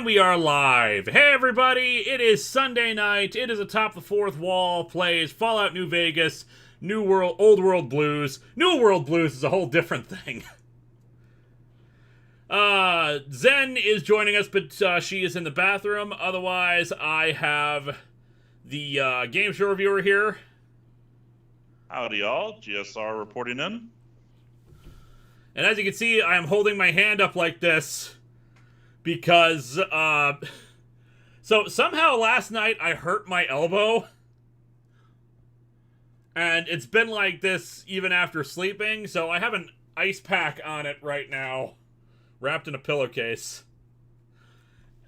And we are live. Hey everybody, it is Sunday night. It is Atop the Fourth Wall plays Fallout New Vegas, New World, Old World Blues. New World Blues is a whole different thing. Zen is joining us, but she is in the bathroom. Otherwise, I have the game show reviewer here. Howdy y'all, GSR reporting in. And as you can see, I am holding my hand up like this because, so somehow last night I hurt my elbow. And it's been like this even after sleeping, so I have an ice pack on it right now, wrapped in a pillowcase.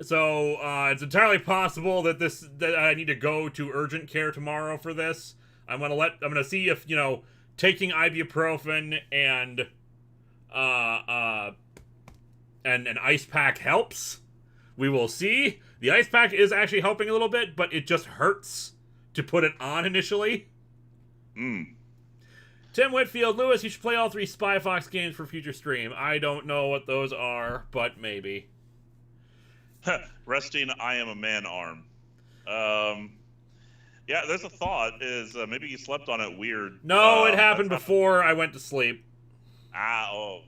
So, it's entirely possible that I need to go to urgent care tomorrow for this. I'm gonna see if, taking ibuprofen and an ice pack helps. We will see. The ice pack is actually helping a little bit, but it just hurts to put it on initially. Tim Whitfield, Lewis, you should play all 3 Spy Fox games for future stream. I don't know what those are, but maybe. Resting I Am a Man arm. Yeah, there's a thought, is maybe you slept on it weird. No, it happened before I went to sleep. Yeah.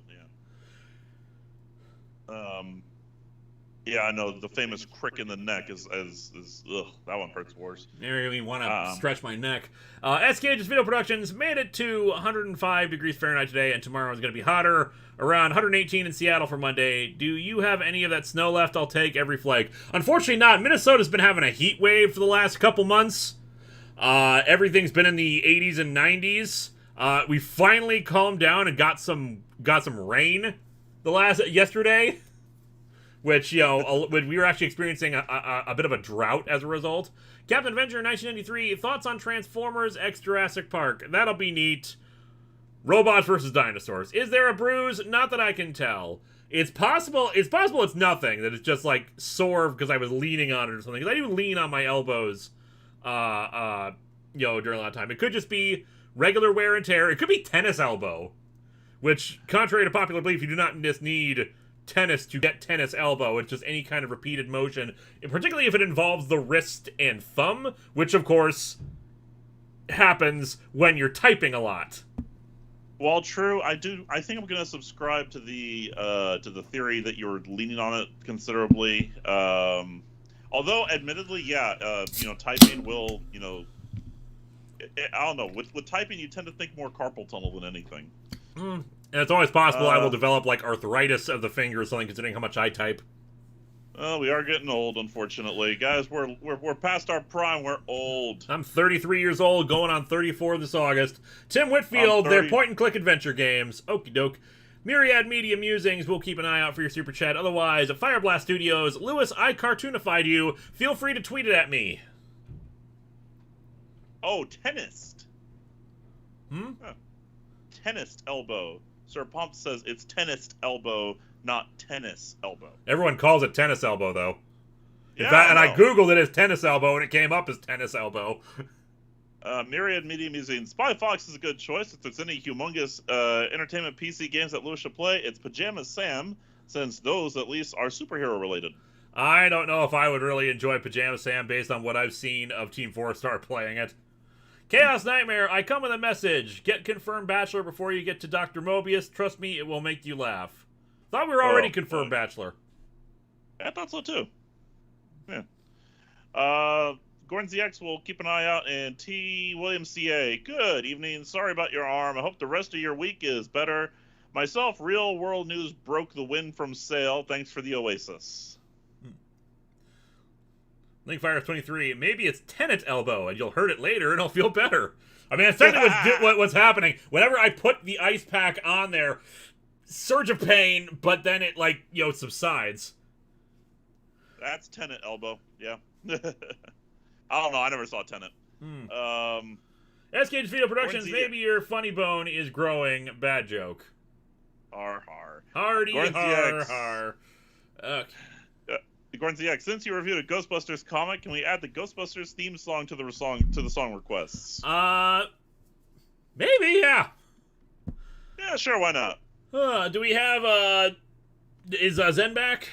Yeah, I know, the famous crick in the neck is ugh, that one hurts worse. You really want to stretch my neck. SKH's Video Productions made it to 105 degrees Fahrenheit today, and tomorrow is going to be hotter, around 118 in Seattle for Monday. Do you have any of that snow left? I'll take every flake. Unfortunately not. Minnesota's been having a heat wave for the last couple months. Everything's been in the 80s and 90s. We finally calmed down and got some rain yesterday. Which, we were actually experiencing a bit of a drought as a result. Captain Adventure 1993, thoughts on Transformers X Jurassic Park? That'll be neat. Robots versus dinosaurs. Is there a bruise? Not that I can tell. It's possible it's nothing, that it's just, like, sore because I was leaning on it or something. Because I do lean on my elbows, during a lot of time. It could just be regular wear and tear. It could be tennis elbow. Which, contrary to popular belief, you do not just need tennis to get tennis elbow. It's just any kind of repeated motion, and particularly if it involves the wrist and thumb, which of course happens when you're typing a lot. Well, true. I think I'm going to subscribe to the theory that you're leaning on it considerably. Although, admittedly, typing will, I don't know. With typing, you tend to think more carpal tunnel than anything. And it's always possible I will develop, like, arthritis of the finger or something, considering how much I type. Well, we are getting old, unfortunately. Guys, we're past our prime. We're old. I'm 33 years old, going on 34 this August. Tim Whitfield, their point-and-click adventure games. Okie doke. Myriad Media Musings, we'll keep an eye out for your super chat. Otherwise, at Fireblast Studios, Lewis, I cartoonified you. Feel free to tweet it at me. Oh, tennis. Tennis elbow. Sir Pomp says it's tennis elbow, not tennis elbow. Everyone calls it tennis elbow, though. Yeah, In fact, I Googled it as tennis elbow, and it came up as tennis elbow. Myriad Media Museum. Spy Fox is a good choice. If there's any humongous entertainment PC games that Lewis should play, it's Pajama Sam, since those at least are superhero related. I don't know if I would really enjoy Pajama Sam based on what I've seen of Team 4-Star playing it. Chaos Nightmare, I come with a message. Get confirmed Bachelor before you get to Dr. Mobius. Trust me, it will make you laugh. Thought we were already confirmed Bachelor. I thought so too. Yeah. Gordon ZX will keep an eye out, and T. William CA. Good evening. Sorry about your arm. I hope the rest of your week is better. Myself, Real World News broke the wind from sail. Thanks for the Oasis. Linkfire23, maybe it's Tenet elbow, and you'll hurt it later, and it'll feel better. I mean, that's technically what's happening. Whenever I put the ice pack on there, surge of pain, but then it, like, subsides. That's Tenet elbow, yeah. I don't know, I never saw Tenet. SK's Video Productions, maybe your funny bone is growing. Bad joke. Har, har. Hardy, har, har. Okay. Gordon ZX, since you reviewed a Ghostbusters comic, can we add the Ghostbusters theme song to the song requests? Maybe, yeah. Yeah, sure, why not? Do we have, is Zen back?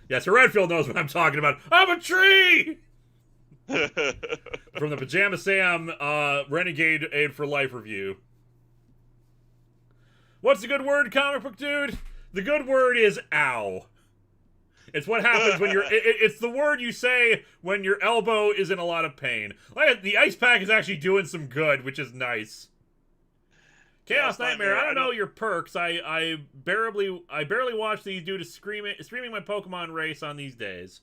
Yeah, so Redfield knows what I'm talking about. I'm a tree! From the Pajama Sam, Renegade Aid for Life review. What's the good word, comic book dude? The good word is ow. It's what happens when you're... it's the word you say when your elbow is in a lot of pain. Like, the ice pack is actually doing some good, which is nice. Chaos Nightmare, I don't know your perks. I barely watch these due to streaming my Pokemon race on these days.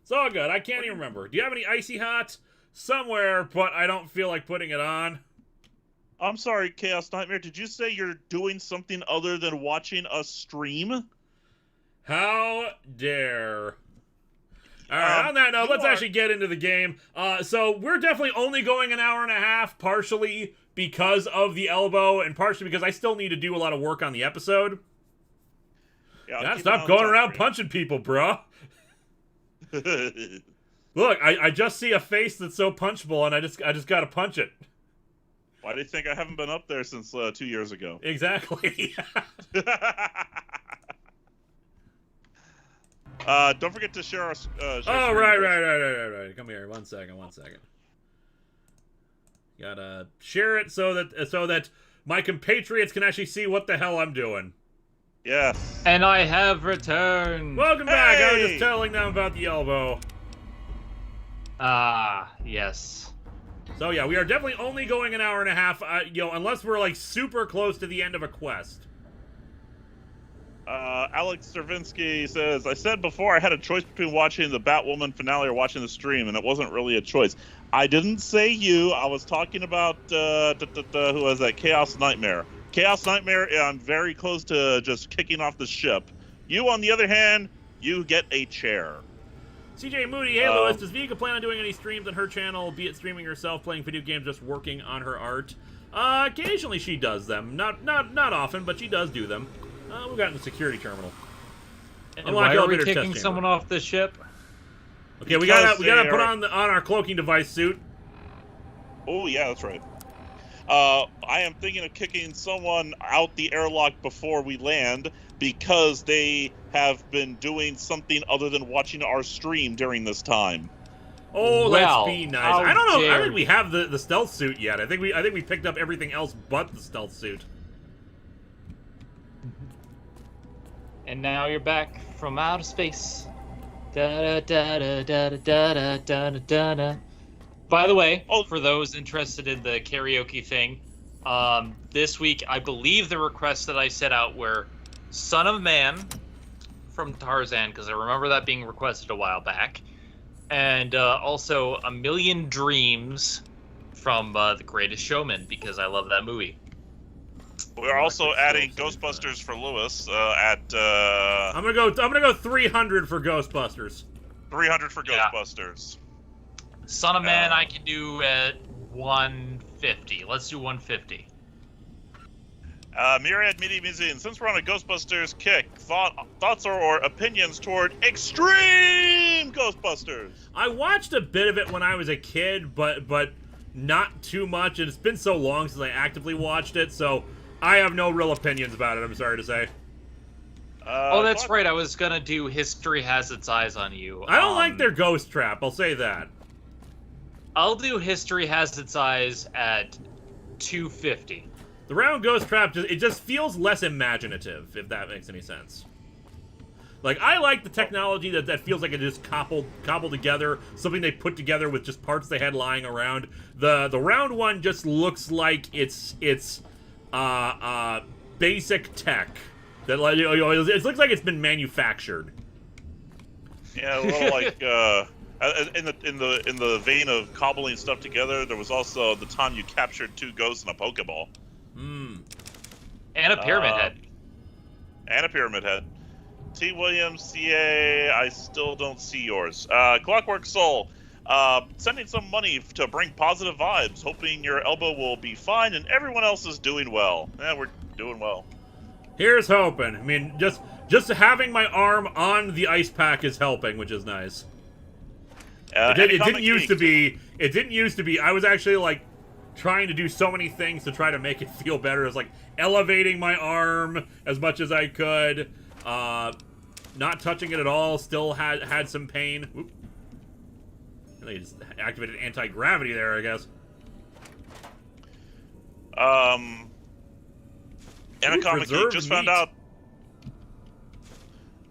It's all good. I can't even remember. Do you have any Icy Hot? Somewhere, but I don't feel like putting it on. I'm sorry, Chaos Nightmare. Did you say you're doing something other than watching us stream? How dare. Alright, on that note, let's actually get into the game. So we're definitely only going an hour and a half, partially because of the elbow, and partially because I still need to do a lot of work on the episode. Yeah, stop going around punching people, bro. Look, I just see a face that's so punchable, and I just gotta punch it. Why do you think I haven't been up there since 2 years ago? Exactly. Don't forget to share our... right. Come here, one second. Gotta share it so that my compatriots can actually see what the hell I'm doing. Yes. And I have returned. Welcome back. I was just telling them about the elbow. Yes. So yeah, we are definitely only going an hour and a half, unless we're like super close to the end of a quest. Alex Stravinsky says, I said before I had a choice between watching the Batwoman finale or watching the stream, and it wasn't really a choice. I didn't say you. I was talking about, who was that? Chaos Nightmare. Chaos Nightmare, I'm very close to just kicking off the ship. You, on the other hand, you get a chair. CJ Moody, hey Lewis, does Vika plan on doing any streams on her channel, be it streaming herself, playing video games, just working on her art? Occasionally she does them. Not often, but she does do them. We've gotten the security terminal. And why are we kicking someone off the ship? Okay, we gotta put on our cloaking device suit. Oh yeah, that's right. I am thinking of kicking someone out the airlock before we land because they have been doing something other than watching our stream during this time. Oh, let's be nice. I don't know. I don't think we have the stealth suit yet. I think we picked up everything else but the stealth suit. And now you're back from outer space. Da da da da da da da da da da. By the way, for those interested in the karaoke thing, this week I believe the requests that I set out were "Son of Man" from Tarzan, because I remember that being requested a while back, and also "A Million Dreams" from The Greatest Showman, because I love that movie. We're also adding Ghostbusters for Lewis at. I'm gonna go 300 for Ghostbusters. 300 for Ghostbusters. Son of Man, I can do at 150. Let's do 150. Myriad Media Museum. Since we're on a Ghostbusters kick, thoughts or opinions toward Extreme Ghostbusters? I watched a bit of it when I was a kid, but not too much. And it's been so long since I actively watched it, so I have no real opinions about it, I'm sorry to say. Oh, that's right. I was gonna do History Has Its Eyes on You. I don't like their ghost trap, I'll say that. I'll do History Has Its Eyes at 250. The round ghost trap, it just feels less imaginative, if that makes any sense. Like, I like the technology that feels like it just cobbled together, something they put together with just parts they had lying around. The round one just looks like it's basic tech. That, like, it looks like it's been manufactured. Yeah, a little like in the vein of cobbling stuff together. There was also the time you captured 2 ghosts in a Pokeball. Hmm. And a pyramid head. And a pyramid head. T. Williams, CA, I still don't see yours. Clockwork Soul, sending some money to bring positive vibes, hoping your elbow will be fine and everyone else is doing well. We're doing well. Here's hoping. I mean, just having my arm on the ice pack is helping, which is nice. It didn't used to be. It didn't used to be. I was actually like trying to do so many things to try to make it feel better. It was like elevating my arm as much as I could, not touching it at all. Still had some pain. Oop. And they just activated anti-gravity there, I guess. Anacomic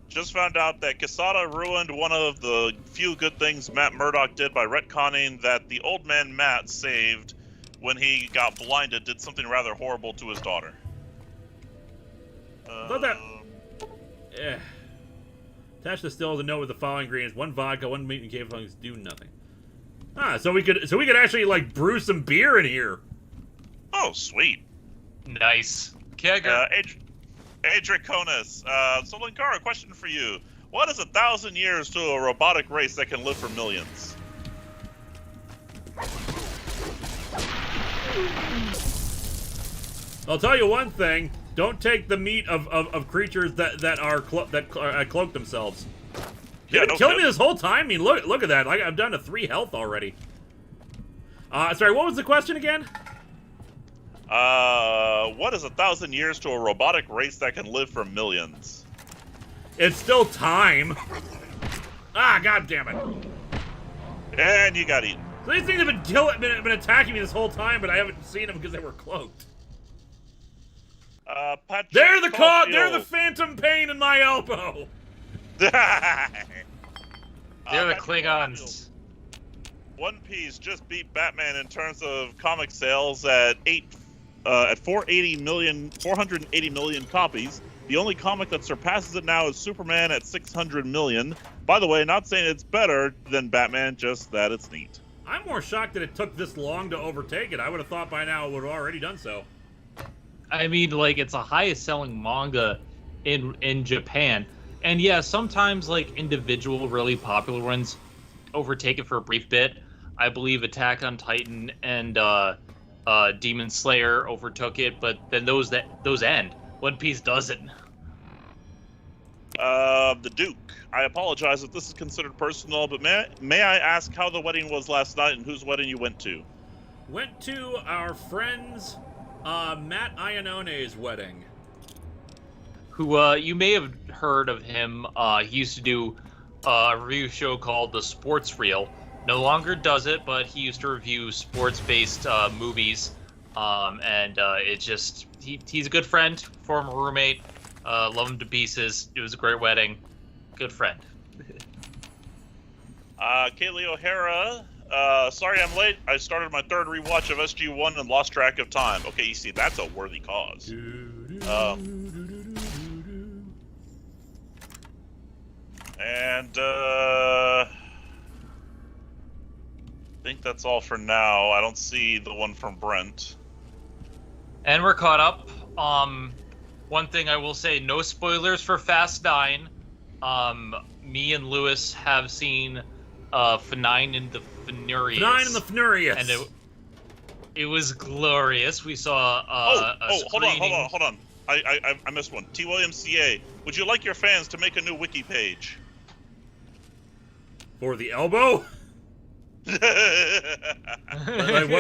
just found out that Quesada ruined one of the few good things Matt Murdock did by retconning that the old man Matt saved when he got blinded did something rather horrible to his daughter. Thought that. Attached to still is a note with the following ingredients: 1 vodka, 1 meat and cave fungus, do nothing. So we could actually like brew some beer in here. Oh, sweet. Nice. Kegger. Adriconis. So Linkara, question for you. What is 1,000 years to a robotic race that can live for millions? I'll tell you one thing: don't take the meat of creatures that cloak themselves. You've been killing me this whole time. I mean, look at that. I'm down to 3 health already. Sorry, what was the question again? What is 1,000 years to a robotic race that can live for millions? It's still time. God damn it. And you got eaten. So these things have been attacking me this whole time, but I haven't seen them because they were cloaked. They're the phantom pain in my elbow. They're the Klingons. One Piece just beat Batman in terms of comic sales at 480 million copies. The only comic that surpasses it now is Superman at 600 million. By the way, not saying it's better than Batman, just that it's neat. I'm more shocked that it took this long to overtake it. I would have thought by now it would have already done so. I mean, like, it's the highest selling manga in Japan. And yeah, sometimes like individual really popular ones overtake it for a brief bit. I believe Attack on Titan and Demon Slayer overtook it, but then those end. One Piece doesn't. The Duke. I apologize if this is considered personal, but may I ask how the wedding was last night and whose wedding you went to? Went to our friend's Matt Iannone's wedding. Who you may have heard of him. He used to do a review show called The Sports Reel. No longer does it, but he used to review sports-based movies. He's a good friend, former roommate. Love him to pieces. It was a great wedding. Good friend. Kaylee O'Hara. Sorry I'm late. I started my 3rd rewatch of SG-1 and lost track of time. Okay, you see, that's a worthy cause. I think that's all for now. I don't see the one from Brent. And we're caught up. One thing I will say, no spoilers for Fast 9. Me and Lewis have seen F9 and the Furious. F9 and the Furious. And it was glorious. We saw hold on. I missed one. TYMCA, would you like your fans to make a new wiki page? For the elbow? Like,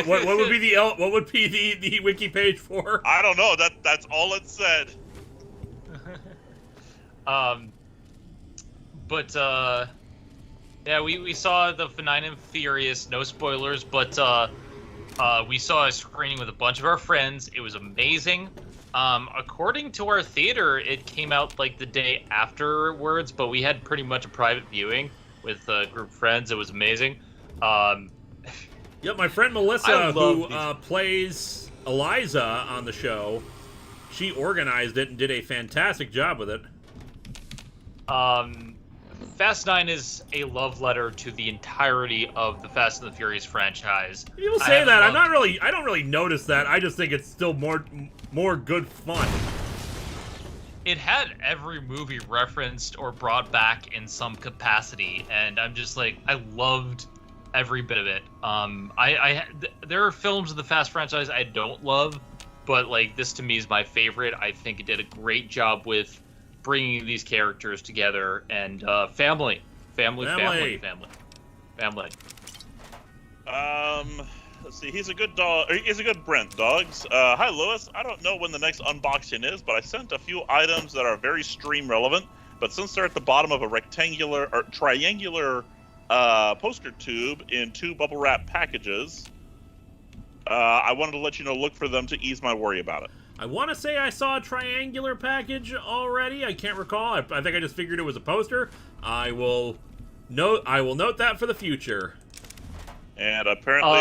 what would be the wiki page for? I don't know. That's all it said. Yeah, we saw the Fnine and Furious, no spoilers, but we saw a screening with a bunch of our friends. It was amazing. According to our theater, it came out like the day afterwards, but we had pretty much a private viewing with a group of friends. It was amazing. Yep, my friend Melissa, who plays Eliza on the show, she organized it and did a fantastic job with it. Fast 9 is a love letter to the entirety of the Fast and the Furious franchise. People say that. I don't really notice that. I just think it's still more good fun. It had every movie referenced or brought back in some capacity, and I'm just like, I loved every bit of it. There are films of the Fast franchise I don't love, but like this to me is my favorite. I think it did a great job with bringing these characters together and family. Let's see. He's a good dog. He's a good Brent. Dogs. Hi, Lewis. I don't know when the next unboxing is, but I sent a few items that are very stream relevant. But since they're at the bottom of a rectangular or triangular poster tube in 2 bubble wrap packages, I wanted to let you know. Look for them to ease my worry about it. I want to say I saw a triangular package already. I can't recall. I think I just figured it was a poster. I will note that for the future. And apparently,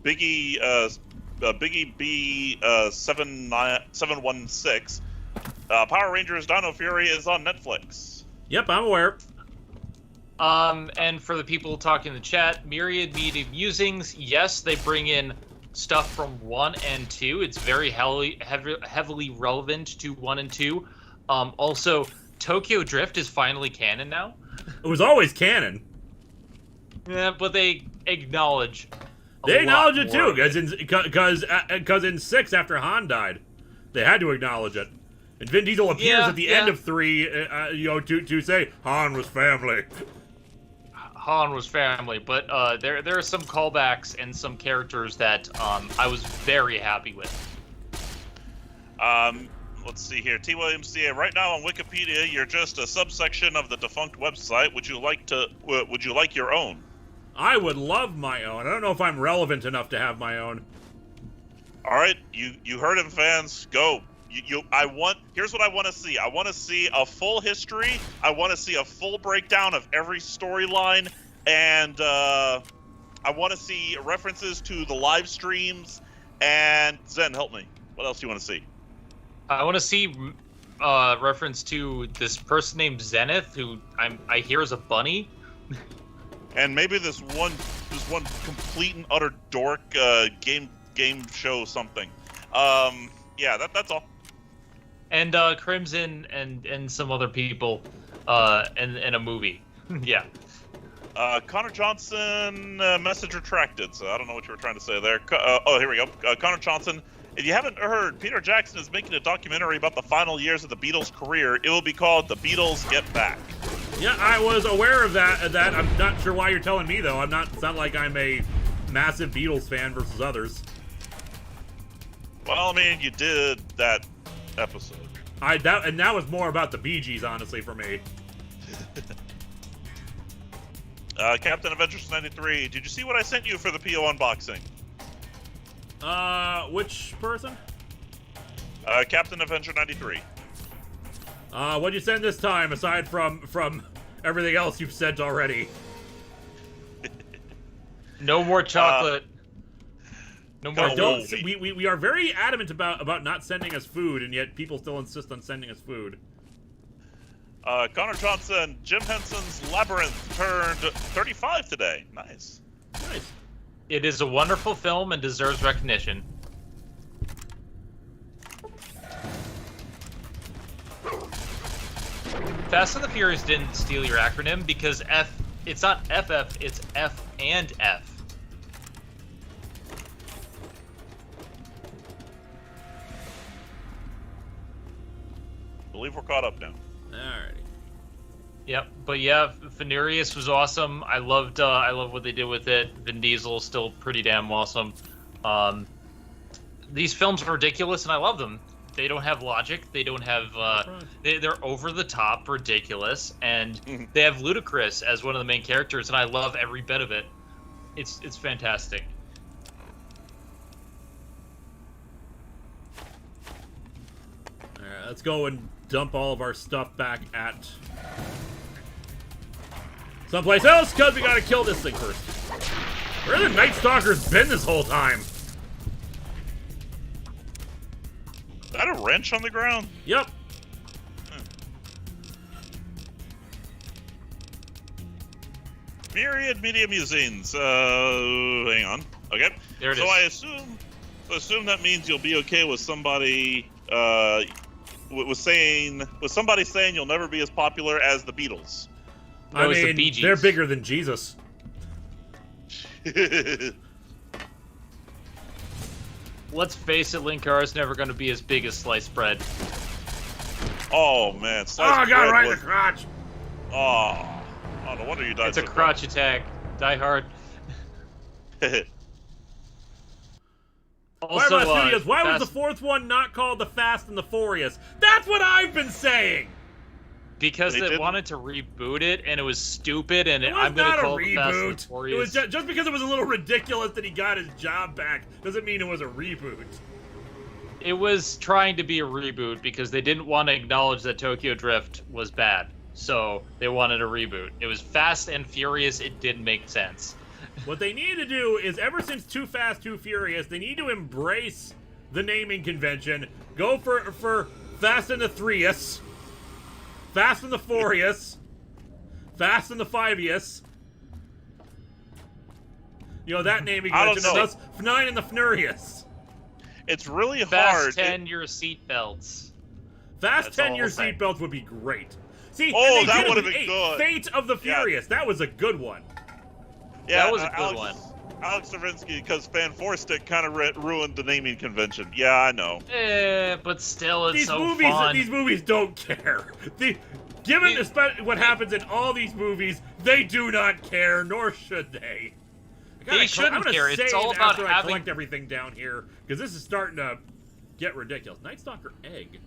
Biggie B 716. Power Rangers Dino Fury is on Netflix. Yep, I'm aware. And for the people talking in the chat, Myriad Media Musings, yes, they bring in stuff from 1 and 2. It's very heavily relevant to 1 and 2. Also, Tokyo Drift is finally canon now. It was always canon. Yeah, but they acknowledge. They acknowledge it too, because in 6 after Han died, they had to acknowledge it. And Vin Diesel appears at the end of 3, to say Han was family. Han was family, but there are some callbacks and some characters that I was very happy with. Let's see here. TWMCA. Right now on Wikipedia, you're just a subsection of the defunct website. Would you like your own? I would love my own. I don't know if I'm relevant enough to have my own. All right, you heard him, fans. Go. Here's what I want to see. I want to see a full history. I want to see a full breakdown of every storyline, and I want to see references to the live streams. And Zen, help me. What else do you want to see? I want to see reference to this person named Zenith, who I hear is a bunny. And maybe this one complete and utter dork game show something. Yeah, that's all. And Crimson and some other people in a movie. Yeah. Connor Johnson, message retracted, so I don't know what you were trying to say there. Oh, here we go. Connor Johnson, if you haven't heard, Peter Jackson is making a documentary about the final years of the Beatles' career. It will be called The Beatles Get Back. Yeah, I was aware of that. I'm not sure why you're telling me, though. It's not like I'm a massive Beatles fan versus others. Well, I mean, you did that episode. That was more about the Bee Gees, honestly, for me. Captain Avengers 93, did you see what I sent you for the PO unboxing? Which person? Captain Avenger 93. What'd you send this time, aside from everything else you've sent already? No more chocolate. No more. We are very adamant about not sending us food, and yet people still insist on sending us food. Connor Johnson, Jim Henson's Labyrinth turned 35 today. Nice. Nice. It is a wonderful film and deserves recognition. Fast and the Furious didn't steal your acronym because it's not FF, it's F and F. believe we're caught up now. Alrighty. Yep, but yeah, Furious was awesome. I loved what they did with it. Vin Diesel still pretty damn awesome. These films are ridiculous, and I love them. They don't have logic. They don't have. They're over the top, ridiculous, and they have Ludacris as one of the main characters, and I love every bit of it. It's fantastic. All right, let's go and dump all of our stuff back at someplace else, because we gotta kill this thing first. Where the Night Stalker's been this whole time? Is that a wrench on the ground? Yep. Myriad Media Musings. Hang on. Okay. There it is. So I assume that means you'll be okay with somebody with somebody saying you'll never be as popular as the Beatles. No, I it's the mean, Bee Gees. they're bigger than Jesus. Let's face it, Linkara's never going to be as big as sliced bread. Oh man, I got right in the crotch. Oh, no wonder you died. It's a crotch attack. Die hard. Also, Studios, why was the fourth one not called The Fast and the Furious? That's what I've been saying! Because they wanted to reboot it, and it was stupid, and I'm going to call it The Fast and the Furious. It was just because it was a little ridiculous that he got his job back doesn't mean it was a reboot. It was trying to be a reboot because they didn't want to acknowledge that Tokyo Drift was bad. So they wanted a reboot. It was Fast and Furious. It didn't make sense. What they need to do is, ever since Too Fast, Too Furious, they need to embrace the naming convention. Go for Fast and the Threeius, Fast and the Fourious, Fast and the Fiveius. You know, that naming convention. I don't know. That's F9 and the Fnurious. It's really hard. Fast 10 your seatbelts. Fast That's 10 all your I'm saying. seatbelts would be great. See, Oh, and they that did it would've with been 8. good. Fate of the Furious. That was a good one. Yeah, That was a good one. Alex Stravinsky, because Fan 4 Stick kind of ruined the naming convention. Yeah, I know. But still, it's These so movies, fun. these movies don't care. Given what happens in all these movies, they do not care, nor should they. They shouldn't care. It's all about I having. collect everything down here, because this is starting to get ridiculous. Night Stalker egg.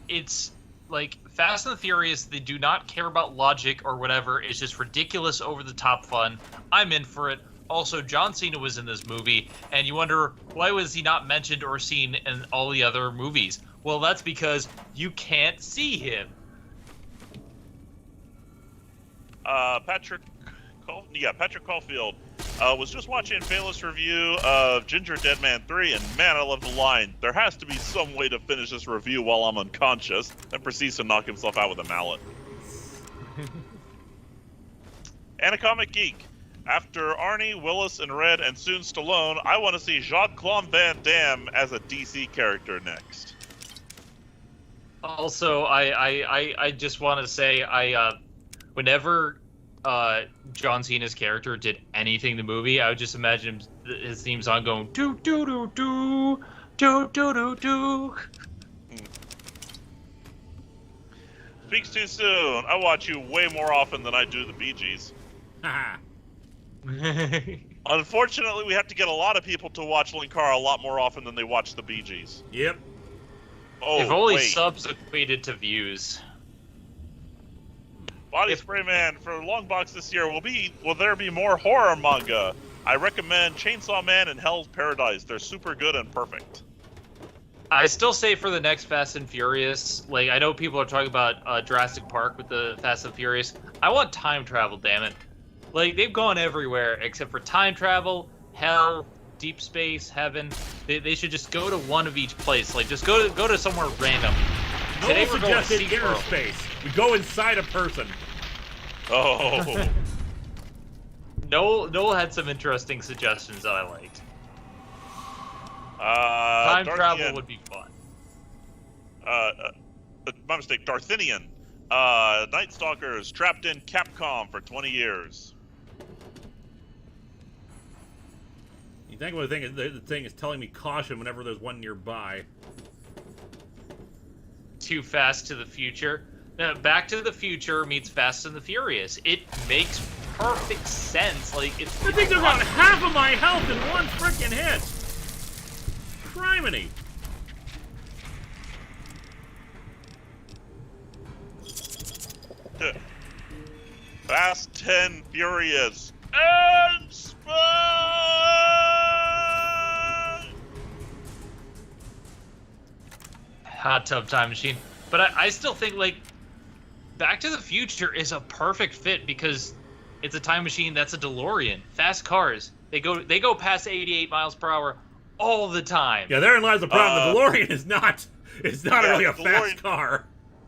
It's like Fast and the Furious. They do not care about logic or whatever. It's just ridiculous, over the top fun. I'm in for it. Also, John Cena was in this movie, and you wonder, why was he not mentioned or seen in all the other movies? Well, that's because you can't see him. Patrick Caulfield was just watching Bayless review of Ginger Dead Man 3, and man, I love the line, "There has to be some way to finish this review while I'm unconscious," and proceeds to knock himself out with a mallet. Anacomic Geek. After Arnie, Willis, and Red, and soon Stallone, I want to see Jean-Claude Van Damme as a DC character next. Also, I just want to say, whenever John Cena's character did anything in the movie, I would just imagine his theme song going do do do do do do do do. Speaks too soon. I watch you way more often than I do the Bee Gees. Haha. Unfortunately, we have to get a lot of people to watch Linkara a lot more often than they watch the Bee Gees. Yep. Oh, if only wait. subs equated to views. Body Spray Man, for Longbox this year, will there be more horror manga? I recommend Chainsaw Man and Hell's Paradise. They're super good and perfect. I still say for the next Fast and Furious, like, I know people are talking about Jurassic Park with the Fast and Furious. I want time travel, damn it. Like, they've gone everywhere except for time travel, hell, deep space, heaven. They should just go to one of each place. Like, just go to somewhere random. Today Noel we're going to suggested inner SeaWorld. space. We go inside a person. Oh. Noel had some interesting suggestions that I liked. Time travel would be fun. My mistake, Darthinian. Night Stalkers trapped in Capcom for 20 years. You think the thing is telling me caution whenever there's one nearby. Too Fast to the Future. Back to the Future meets Fast and the Furious. It makes perfect sense. Like, it's. I think they're about half of my health in one freaking hit. Criminy. Fast 10 Furious and Speed! Hot Tub Time Machine. But I still think, like, Back to the Future is a perfect fit because it's a time machine that's a DeLorean. Fast cars. They go past 88 miles per hour all the time. Yeah, therein lies the problem. The DeLorean is not really a fast car.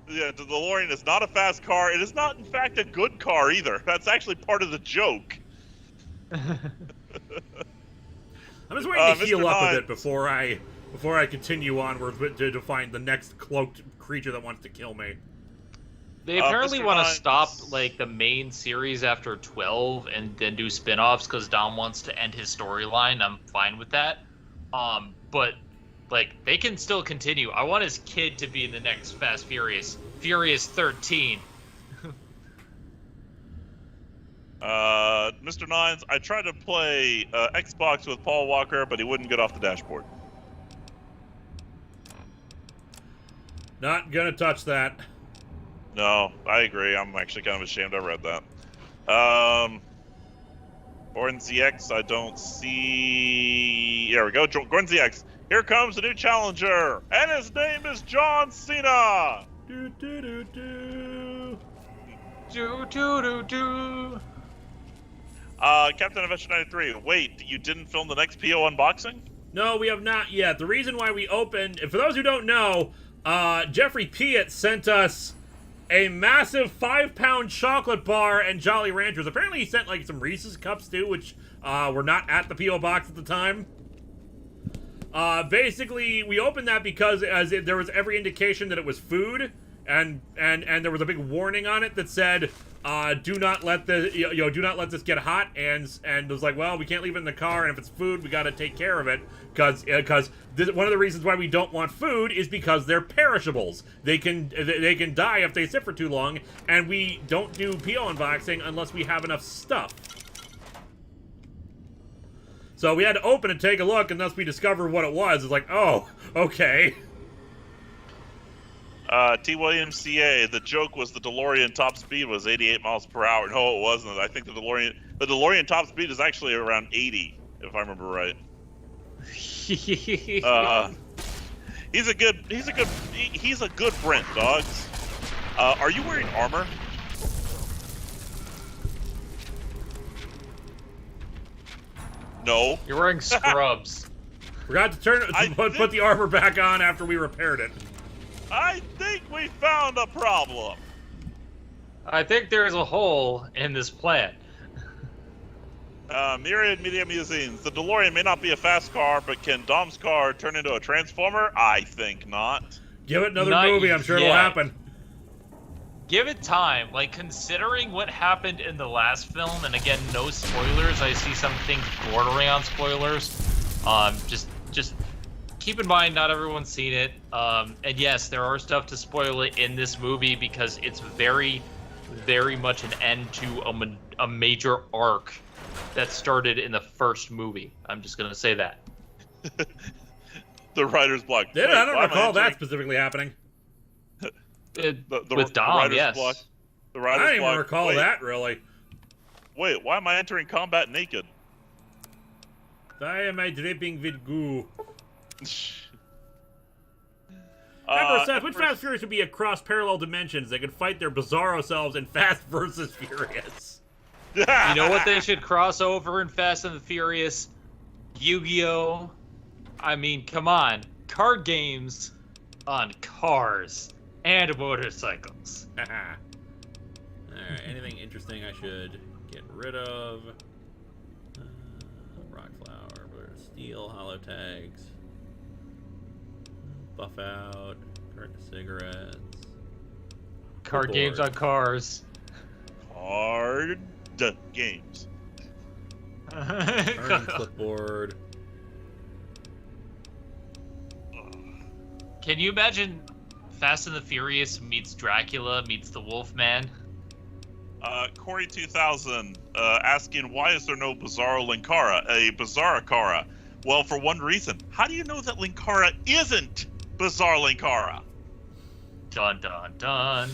Yeah, the DeLorean is not a fast car. It is not, in fact, a good car either. That's actually part of the joke. I'm just waiting to heal Mr. up a Nines. bit before I continue onwards to find the next cloaked creature that wants to kill me. They apparently Mr. want to Nines. stop like the main series after 12 and then do spin-offs because Dom wants to end his storyline. I'm fine with that. But like they can still continue. I want his kid to be in the next Fast Furious 13. Mr. Nines, I tried to play Xbox with Paul Walker, but he wouldn't get off the dashboard. Not gonna touch that. No, I agree. I'm actually kind of ashamed I read that. Gordon ZX, I don't see... There we go, Gordon ZX. Here comes the new challenger, and his name is John Cena! Do do do do. Do do do do. Captain Adventure 93, wait, you didn't film the next PO unboxing? No, we have not yet. The reason why we opened, and for those who don't know, Jeffrey Piet sent us a massive 5-pound chocolate bar and Jolly Ranchers. Apparently he sent like some Reese's cups too, which were not at the P.O. box at the time. Basically, we opened that because there was every indication that it was food, and there was a big warning on it that said, "Do not let do not let this get hot." And it was like, well, we can't leave it in the car, and if it's food, we got to take care of it because one of the reasons why we don't want food is because they're perishables. They can die if they sit for too long, and we don't do PO unboxing unless we have enough stuff. So we had to open and take a look, and thus we discovered what it was. It's like, oh, okay. T. Williams CA, the joke was the DeLorean top speed was 88 miles per hour. No, it wasn't. I think the DeLorean top speed is actually around 80, if I remember right. He's a good Brent, dogs. Are you wearing armor? No. You're wearing scrubs. Forgot to put the armor back on after we repaired it. I think we found a problem. I think there's a hole in this plan. Myriad Media Musings. The DeLorean may not be a fast car, but can Dom's car turn into a transformer? I think not. Give it another Not movie, I'm sure it'll yet. happen. Give it time. Like, considering what happened in the last film, and again, no spoilers. I see some things bordering on spoilers. Just keep in mind, not everyone's seen it. And yes, there are stuff to spoil it in this movie because it's very, very much an end to a major arc that started in the first movie. I'm just gonna say that. The writer's block. I don't recall that specifically happening. With Dom, writer's yes. block. The I writer's don't even block. recall that, really. Wait, why am I entering combat naked? Why am I dripping with goo? Emperor says, which Fast Furious would be across parallel dimensions? They could fight their bizarro selves in Fast versus Furious. You know what they should cross over in Fast and the Furious? Yu-Gi-Oh! I mean, come on. Card games on cars and motorcycles. Alright, anything interesting I should get rid of? Rock flower, steel, hollow tags. Buff out, carton of cigarettes. Card games on cars. Card games. Iron clipboard. Can you imagine Fast and the Furious meets Dracula meets the Wolfman. Corey 2000 asking, why is there no Bizarro Linkara, a Bizarra-Cara? Well, for one reason. How do you know that Linkara isn't Bizarre Linkara? Dun dun dun.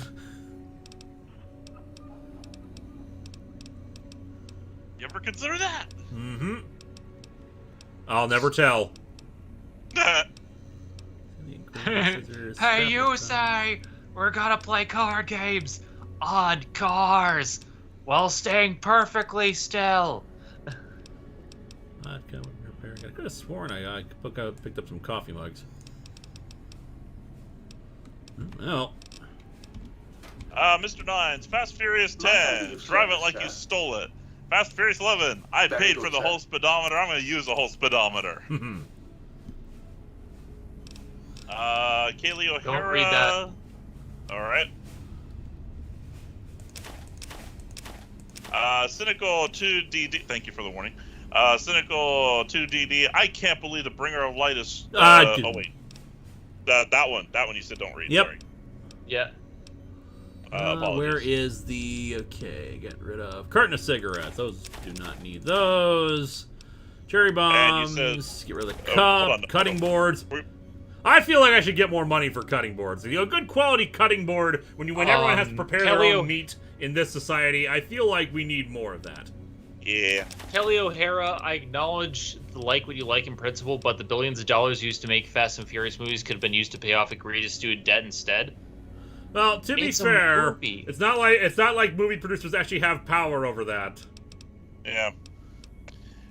You ever consider that? Mm-hmm. I'll never tell. Hey, you say we're gonna play card games on cars while staying perfectly still. I could have sworn I picked up some coffee mugs. Well. Mr. Nines, Fast Furious 10, drive it like you stole it. Fast Furious 11, I paid for the whole speedometer, I'm going to use the whole speedometer. Kaylee O'Hara. Don't read that. Alright. Cynical 2DD, thank you for the warning. Cynical 2DD, I can't believe the Bringer of Light is... oh, wait. That one you said don't read, yep. Sorry. Yeah. Where is the... Okay, get rid of... Carton of cigarettes. Those do not need those. Cherry bombs. Get rid of the cup. Cutting boards. I feel like I should get more money for cutting boards. You know, a good quality cutting board when everyone has to prepare their own meat in this society. I feel like we need more of that. Yeah. Kelly O'Hara, I acknowledge the like what you like in principle, but the billions of dollars used to make Fast and Furious movies could have been used to pay off egregious student debt instead. Well, to be fair, it's not like movie producers actually have power over that. Yeah.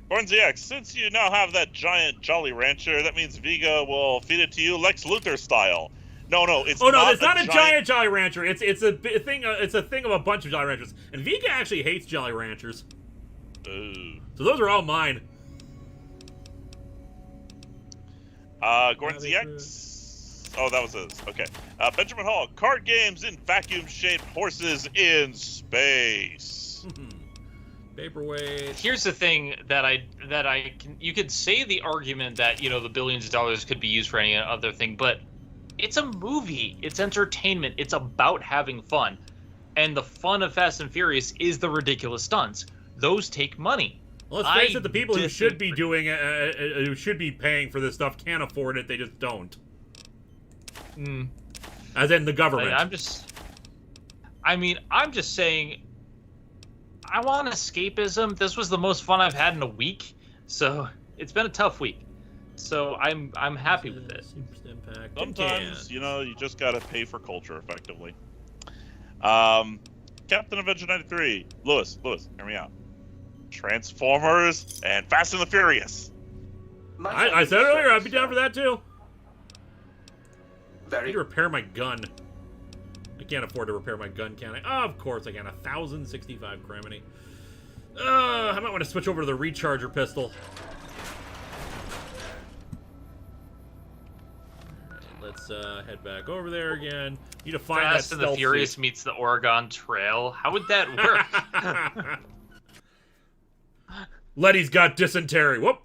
Bornsy X, since you now have that giant Jolly Rancher, that means Vega will feed it to you Lex Luthor style. No, it's not. Oh no, it's not a giant Jolly Rancher. It's a thing. It's a thing of a bunch of Jolly Ranchers, and Vega actually hates Jolly Ranchers. Ooh. So those are all mine. Bornsy X. Oh, that was his. Okay. Benjamin Hall, card games in vacuum-shaped horses in space. Paperweight. Here's the thing that I can. You could say the argument that the billions of dollars could be used for any other thing, but it's a movie. It's entertainment. It's about having fun, and the fun of Fast and Furious is the ridiculous stunts. Those take money. Well, let's face it. The people who should be doing it, who should be paying for this stuff, can't afford it. They just don't. As in the government. I'm just saying, I want escapism. This was the most fun I've had in a week, so it's been a tough week. So I'm happy with it. Sometimes, you just gotta pay for culture effectively. Captain Avenger 93, Lewis, hear me out. Transformers and Fast and the Furious. I said earlier I'd be down for that too. I need to repair my gun. I can't afford to repair my gun, can I? Oh, of course I can. 1,065 criminy. I might want to switch over to the recharger pistol. Let's head back over there again. Need to find Fast that and the Furious meets the Oregon Trail. How would that work? Letty's got dysentery. Whoop!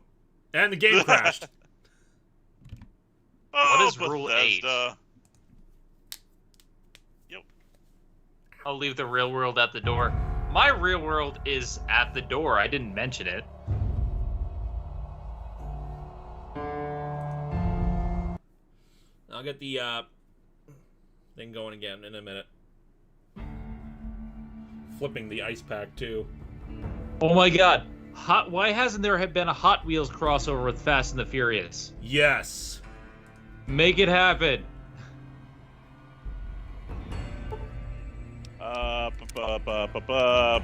And the game crashed. What is Rule 8? Yep. I'll leave the real world at the door. My real world is at the door. I didn't mention it. I'll get the thing going again in a minute. Flipping the ice pack too. Oh my god. Why hasn't there been a Hot Wheels crossover with Fast and the Furious? Yes. Make it happen.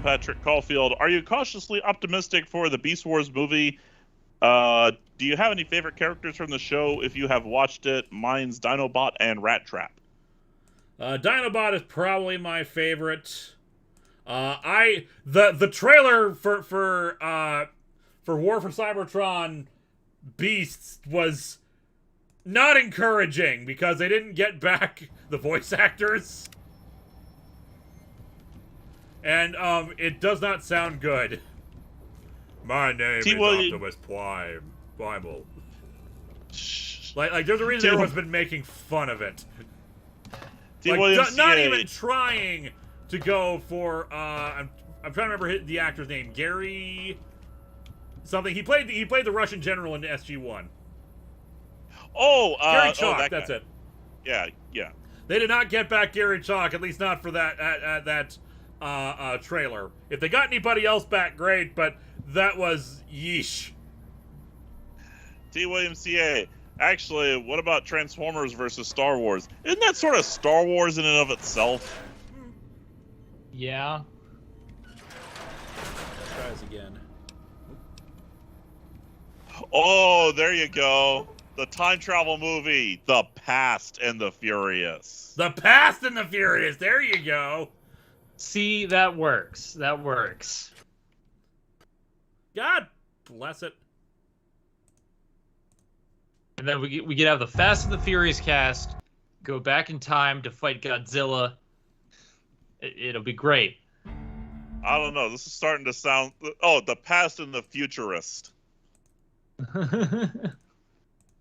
Patrick Caulfield, are you cautiously optimistic for the Beast Wars movie? Do you have any favorite characters from the show if you have watched it? Mine's Dinobot and Rat Trap. Dinobot is probably my favorite. The trailer for War for Cybertron Beasts was not encouraging because they didn't get back the voice actors. And it does not sound good. My name is Optimus Primal. Like there's a reason everyone's been making fun of it. Not even trying to go for. I'm trying to remember the actor's name. Gary. Something. He played the Russian general in SG-1. Oh, Gary Chalk. That's it. Yeah. They did not get back Gary Chalk, at least not for that trailer. If they got anybody else back, great, but that was yeesh. TWMCA. Actually, what about Transformers versus Star Wars? Isn't that sort of Star Wars in and of itself? Yeah. Try this again. Oh, there you go. The time travel movie, The Fast and the Furious. The Fast and the Furious. There you go. See, that works. That works. God bless it. And then we could have the Fast and the Furious cast go back in time to fight Godzilla. It'll be great. I don't know. This is starting to sound... Oh, The Past and the Futurist.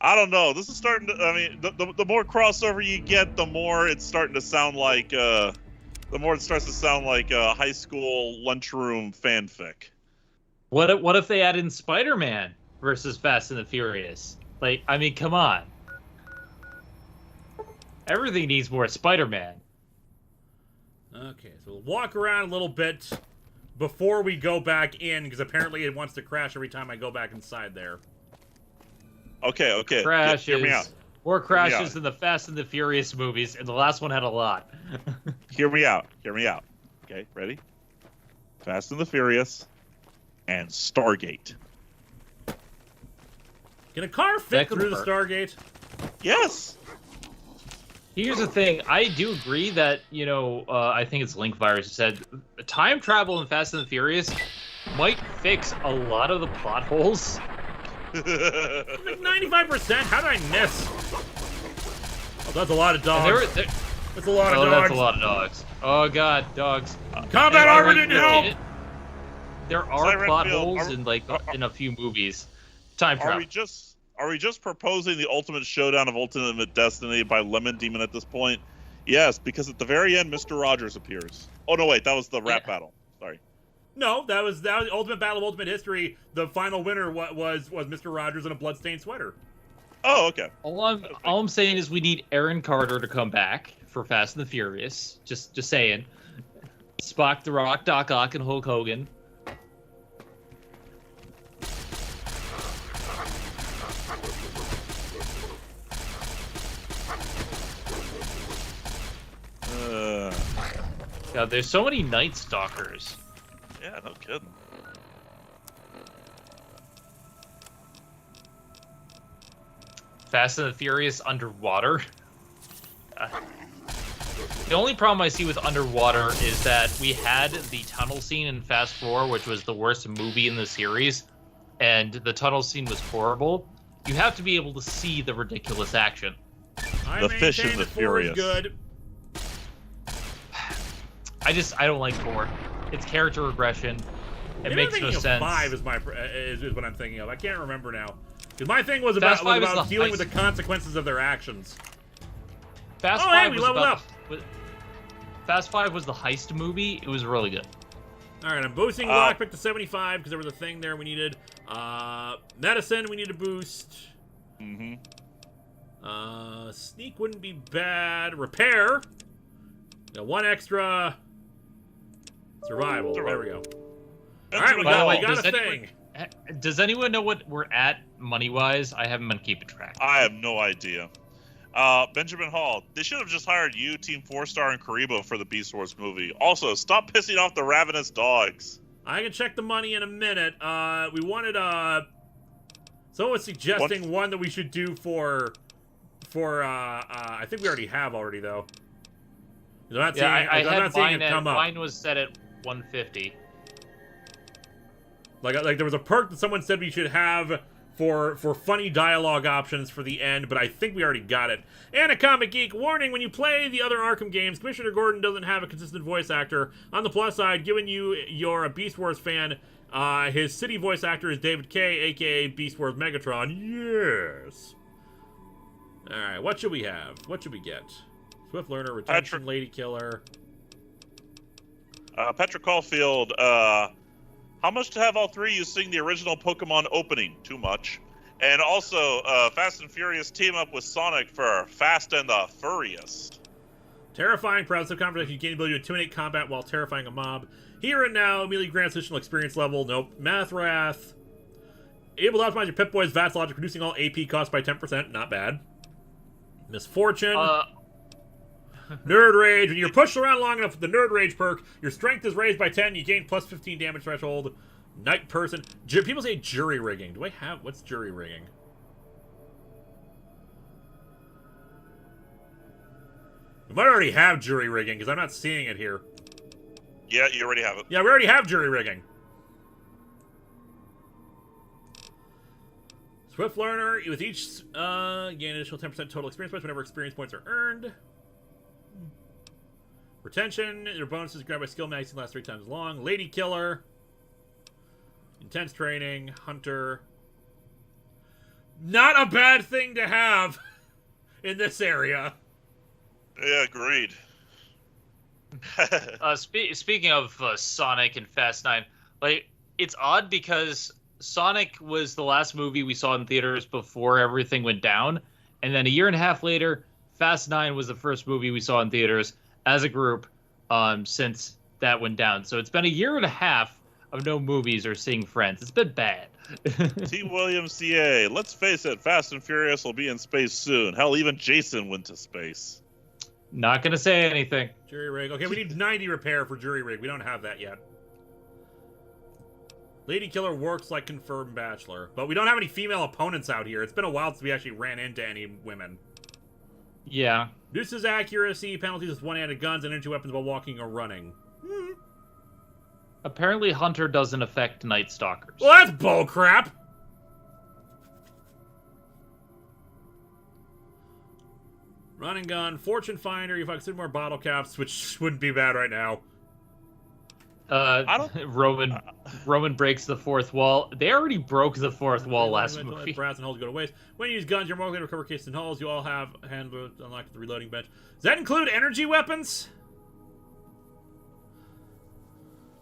I don't know. This is starting to... I mean, the more crossover you get, the more it's starting to sound like... the more it starts to sound like a high school lunchroom fanfic. What if they add in Spider-Man versus Fast and the Furious? Like, I mean, come on. Everything needs more Spider-Man. Okay, so we'll walk around a little bit before we go back in, because apparently it wants to crash every time I go back inside there. Okay. Crashes. Hear me out. More crashes than the Fast and the Furious movies, and the last one had a lot. Hear me out. Okay, ready? Fast and the Furious and Stargate. Can a car fit through the Stargate? Yes. Here's the thing. I do agree that, I think it's Linkvirus said time travel in Fast and the Furious might fix a lot of the plot holes. Like 95%? How did I miss? Oh, that's a lot of dogs. That's a lot of dogs. That's a lot of dogs. Oh, God, dogs. Combat armor didn't help! There are plot holes in a few movies. Time travel. Are we just proposing the ultimate showdown of Ultimate Destiny by Lemon Demon at this point? Yes, because at the very end, Mr. Rogers appears. Oh no, wait, that was the rap battle. Sorry. No, that was the Ultimate Battle of Ultimate History. The final winner was Mr. Rogers in a bloodstained sweater. Oh, okay. All I'm saying is we need Aaron Carter to come back for Fast and the Furious. Just saying. Spock, The Rock, Doc Ock, and Hulk Hogan. God, there's so many Night Stalkers. Yeah, no kidding. Fast and the Furious underwater. The only problem I see with underwater is that we had the tunnel scene in Fast 4, which was the worst movie in the series, and the tunnel scene was horrible. You have to be able to see the ridiculous action. The Fish and the Furious. Good. I don't like 4. It's character regression. It makes no sense. 5 is what I'm thinking of. I can't remember now. Because my thing was about dealing with the consequences of their actions. Fast 5 we leveled up. Fast 5 was the heist movie. It was really good. All right, I'm boosting lockpick to 75 because there was a thing there we needed. Medicine we need to boost. Mm-hmm. Sneak wouldn't be bad. Repair. Got 1 extra. Survival. There we go. All right, we got a thing. Does anyone know what we're at money-wise? I haven't been keeping track. I have no idea. Benjamin Hall, they should have just hired you, Team 4-Star, and Karibo for the Beast Wars movie. Also, stop pissing off the ravenous dogs. I can check the money in a minute. We wanted, someone was suggesting one that we should do for I think we already have though. I'm not seeing it come up. Mine was set at 150. Like there was a perk that someone said we should have for funny dialogue options for the end, but I think we already got it. And a Comic Geek warning: when you play the other Arkham games, Commissioner Gordon doesn't have a consistent voice actor. On the plus side, given you're a Beast Wars fan, his city voice actor is David Kay, aka Beast Wars Megatron. Yes. All right, what should we have? What should we get? Swift Learner, Retention, Lady Killer. Patrick Caulfield, how much to have all three you sing the original Pokemon opening? Too much. And also, Fast and Furious team up with Sonic for Fast and the Furious. Terrifying, proud conversation. You gain the ability to intimidate combat while terrifying a mob. Here and now, immediately grants additional experience level. Nope. Math Wrath. Able to optimize your Pip-Boy's VATS logic, reducing all AP costs by 10%. Not bad. Misfortune. Nerd Rage. When you're pushed around long enough with the Nerd Rage perk, your strength is raised by 10. You gain plus 15 damage threshold. Night Person. People say jury rigging. Do I have... What's jury rigging? We might already have jury rigging, because I'm not seeing it here. Yeah, you already have it. Yeah, we already have jury rigging. Swift Learner, with each, gain additional 10% total experience points whenever experience points are earned. Retention, your bonuses grabbed by skill maxing last 3 times as long. Lady Killer. Intense Training. Hunter. Not a bad thing to have in this area. Yeah, agreed. Speaking of Sonic and Fast 9, like, it's odd because Sonic was the last movie we saw in theaters before everything went down, and then a year and a half later, Fast 9 was the first movie we saw in theaters as a group since that went down. So it's been a year and a half of no movies or seeing friends. It's been bad. T. Williams, CA. Let's face it, Fast and Furious will be in space soon. Hell, even Jason went to space. Not gonna say anything. Jury rig. Okay, we need 90 repair for jury rig. We don't have that yet. Lady Killer works like confirmed bachelor, but we don't have any female opponents out here. It's been a while since we actually ran into any women. Yeah. Reduces accuracy, penalties with one-handed guns, and energy weapons while walking or running. Apparently Hunter doesn't affect Night Stalkers. Well, that's bullcrap! Run and gun, Fortune Finder, you consider more bottle caps, which wouldn't be bad right now. Roman breaks the fourth wall. They already broke the fourth wall last movie. Brass and holes go to waste. When you use guns, you're more likely to recover cases and holes. You all have handbook unlocked at the reloading bench. Does that include energy weapons?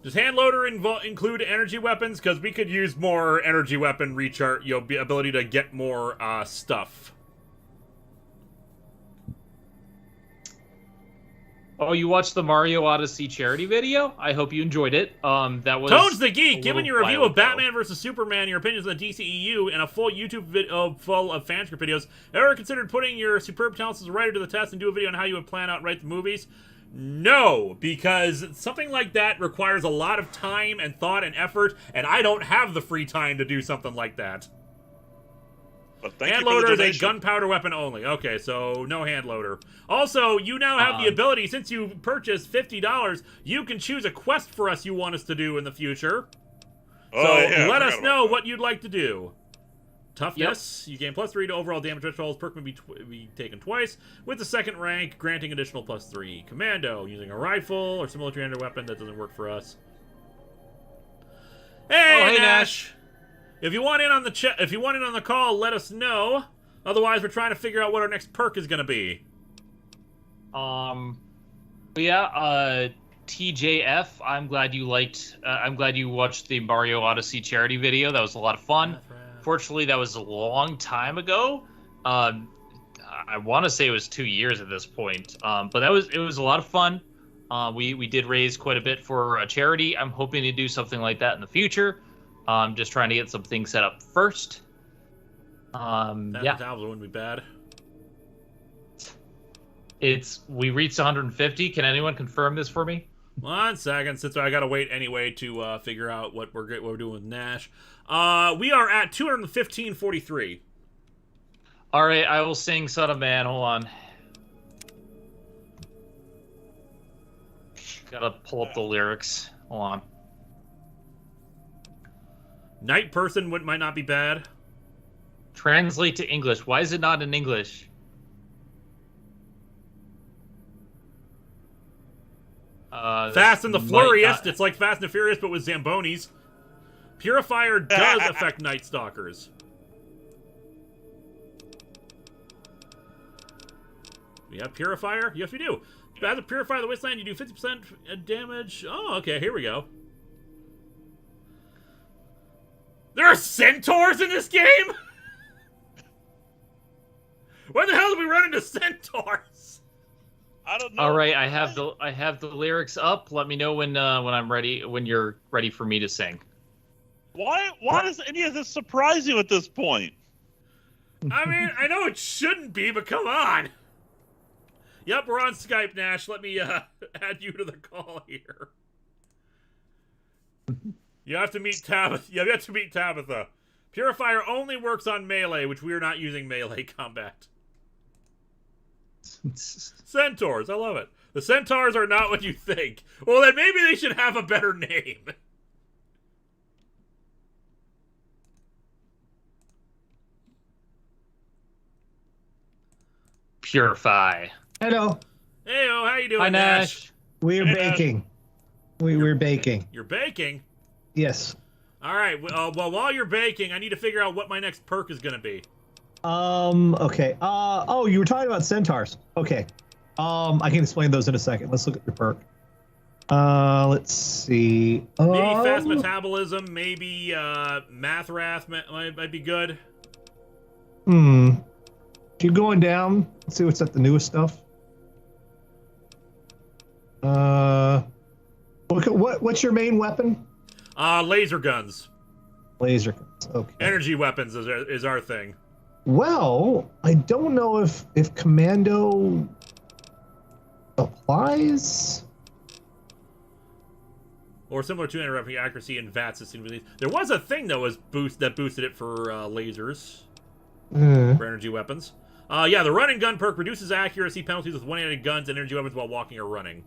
Does hand loader include energy weapons? Because we could use more energy weapon recharge, ability to get more stuff. Oh, you watched the Mario Odyssey charity video? I hope you enjoyed it. That was Tones the Geek, given your review of Batman vs. Superman, your opinions on the DCEU, and a full YouTube video full of fanscript videos, ever considered putting your superb talents as a writer to the test and do a video on how you would plan out write the movies? No, because something like that requires a lot of time and thought and effort, and I don't have the free time to do something like that. But thank hand you for loader the is a donation. gunpowder weapon only. Okay, so no hand loader. Also, you now have the ability, since you purchased $50, you can choose a quest for us you want us to do in the future. Oh, So yeah, let I us forgot know about what you'd like to do. Toughness, you gain +3 to overall damage thresholds. Perk may be taken twice. With the second rank, granting additional +3. Commando, using a rifle or similar to a weapon. That doesn't work for us. Hey, Nash! If you want in on the if you want in on the call, let us know. Otherwise, we're trying to figure out what our next perk is going to be. TJF, I'm glad you liked. I'm glad you watched the Mario Odyssey charity video. That was a lot of fun. Fortunately, that was a long time ago. I want to say it was 2 years at this point. But it was a lot of fun. We did raise quite a bit for a charity. I'm hoping to do something like that in the future. Just trying to get some things set up first. That wouldn't be bad. We reached 150. Can anyone confirm this for me? 1 second, since I gotta wait anyway to figure out what we're doing with Nash. We are at 215.43. All right, I will sing "Son of Man." Hold on. Gotta pull up the lyrics. Hold on. Night Person might not be bad. Translate to English. Why is it not in English? Fast and the Flurriest. It's like Fast and Furious, but with Zambonis. Purifier does affect Night Stalkers. We have Purifier. Yes, we do. As a Purifier of the Wasteland, you do 50% damage. Oh, okay, here we go. There are centaurs in this game? Why the hell did we run into centaurs? I don't know. All right, I have the lyrics up. Let me know when I'm ready. When you're ready for me to sing. Why does any of this surprise you at this point? I mean, I know it shouldn't be, but come on. Yep, we're on Skype, Nash. Let me add you to the call here. You have to meet Tabitha. You have to meet Tabitha. Purifier only works on melee, which we are not using melee combat. Centaurs, I love it. The centaurs are not what you think. Well, then maybe they should have a better name. Purify. Hello. Heyo, how you doing, Hi, Nash. We're baking. We're baking. You're baking? Yes. All right. Well, while you're baking, I need to figure out what my next perk is going to be. Okay. Oh, you were talking about centaurs. Okay. I can explain those in a second. Let's look at your perk. Let's see. Maybe fast metabolism. Maybe math wrath might be good. Keep going down. Let's see what's at the newest stuff. What's your main weapon? Laser guns. Laser guns. Okay. Energy weapons is our thing. Well, I don't know if commando applies. Or similar to interrupting accuracy and VATS. There was a thing that boosted it for lasers. For energy weapons. Yeah, the running gun perk reduces accuracy penalties with one-handed guns and energy weapons while walking or running.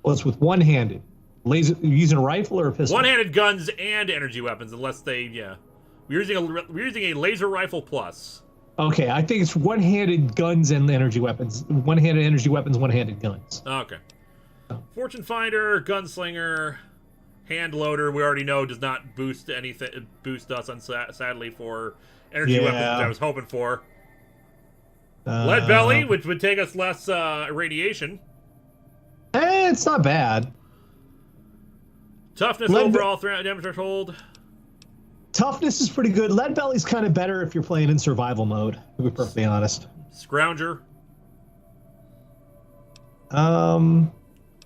Well, it's with one-handed. Laser, using a rifle or a pistol? One-handed guns and energy weapons, unless they, yeah. We're using a laser rifle plus. Okay, I think it's one-handed guns and energy weapons. One-handed energy weapons, one-handed guns. Okay. Fortune Finder, Gunslinger, Hand Loader, we already know does not boost anything. Boost us, sadly, for energy weapons, which I was hoping for. Lead Belly, which would take us less radiation. It's not bad. Toughness overall damage threshold. Toughness is pretty good. Lead Belly's kind of better if you're playing in survival mode, to be perfectly honest. Scrounger.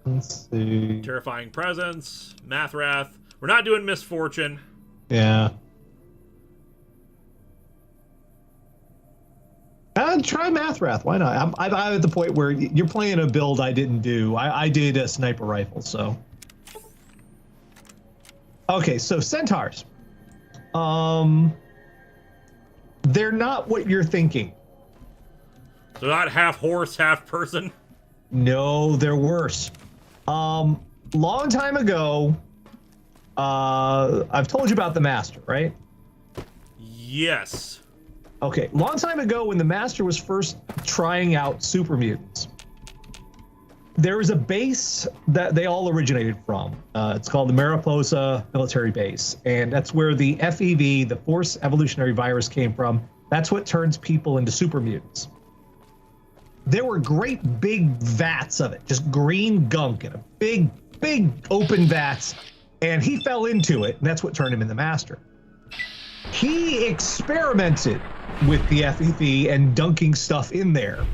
Let's see. Terrifying Presence. Math Wrath. We're not doing Misfortune. Yeah. Try Math Wrath. Why not? I'm at the point where you're playing a build I didn't do. I did a sniper rifle, so. Okay, so centaurs. They're not what you're thinking. They're not half horse, half person? No, they're worse. Long time ago, I've told you about the Master, right? Yes. Okay, long time ago when the Master was first trying out super mutants, there was a base that they all originated from. It's called the Mariposa Military Base, and that's where the FEV, the Force Evolutionary Virus, came from. That's what turns people into super mutants. There were great big vats of it, just green gunk in a big open vats, and he fell into it, and that's what turned him into Master. He experimented with the FEV and dunking stuff in there.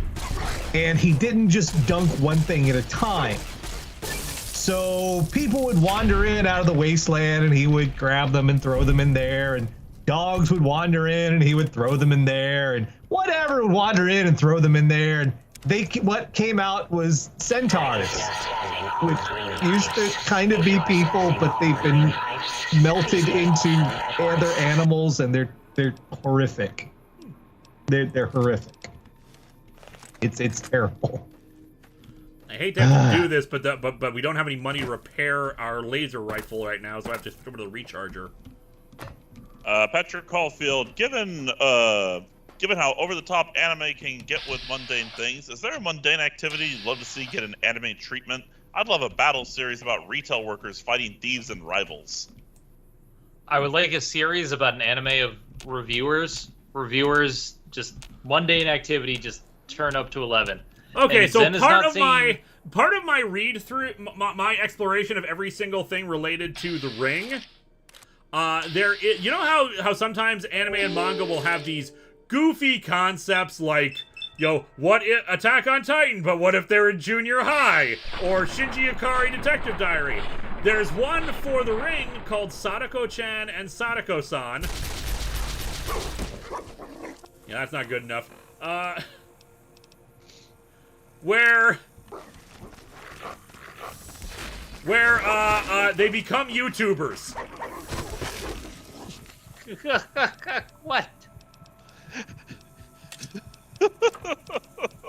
And he didn't just dunk one thing at a time. So people would wander in out of the wasteland and he would grab them and throw them in there. And dogs would wander in and he would throw them in there. And whatever would wander in and throw them in there. And what came out was centaurs, which used to kind of be people, but they've been melted into other animals, and they're horrific. They're horrific. It's terrible. I hate to have to do this, but we don't have any money to repair our laser rifle right now, so I have to go to the recharger. Patrick Caulfield, given how over-the-top anime can get with mundane things, is there a mundane activity you'd love to see get an anime treatment? I'd love a battle series about retail workers fighting thieves and rivals. I would like a series about an anime of reviewers. Reviewers, just mundane activity, just turn up to 11. Okay, And so Zen is part not of saying- my read through, my exploration of every single thing related to the ring, you know how sometimes anime and manga will have these goofy concepts like, Attack on Titan, but what if they're in junior high? Or Shinji Ikari Detective Diary. There's one for the ring called Sadako-chan and Sadako-san. Yeah, that's not good enough. Where they become YouTubers. What?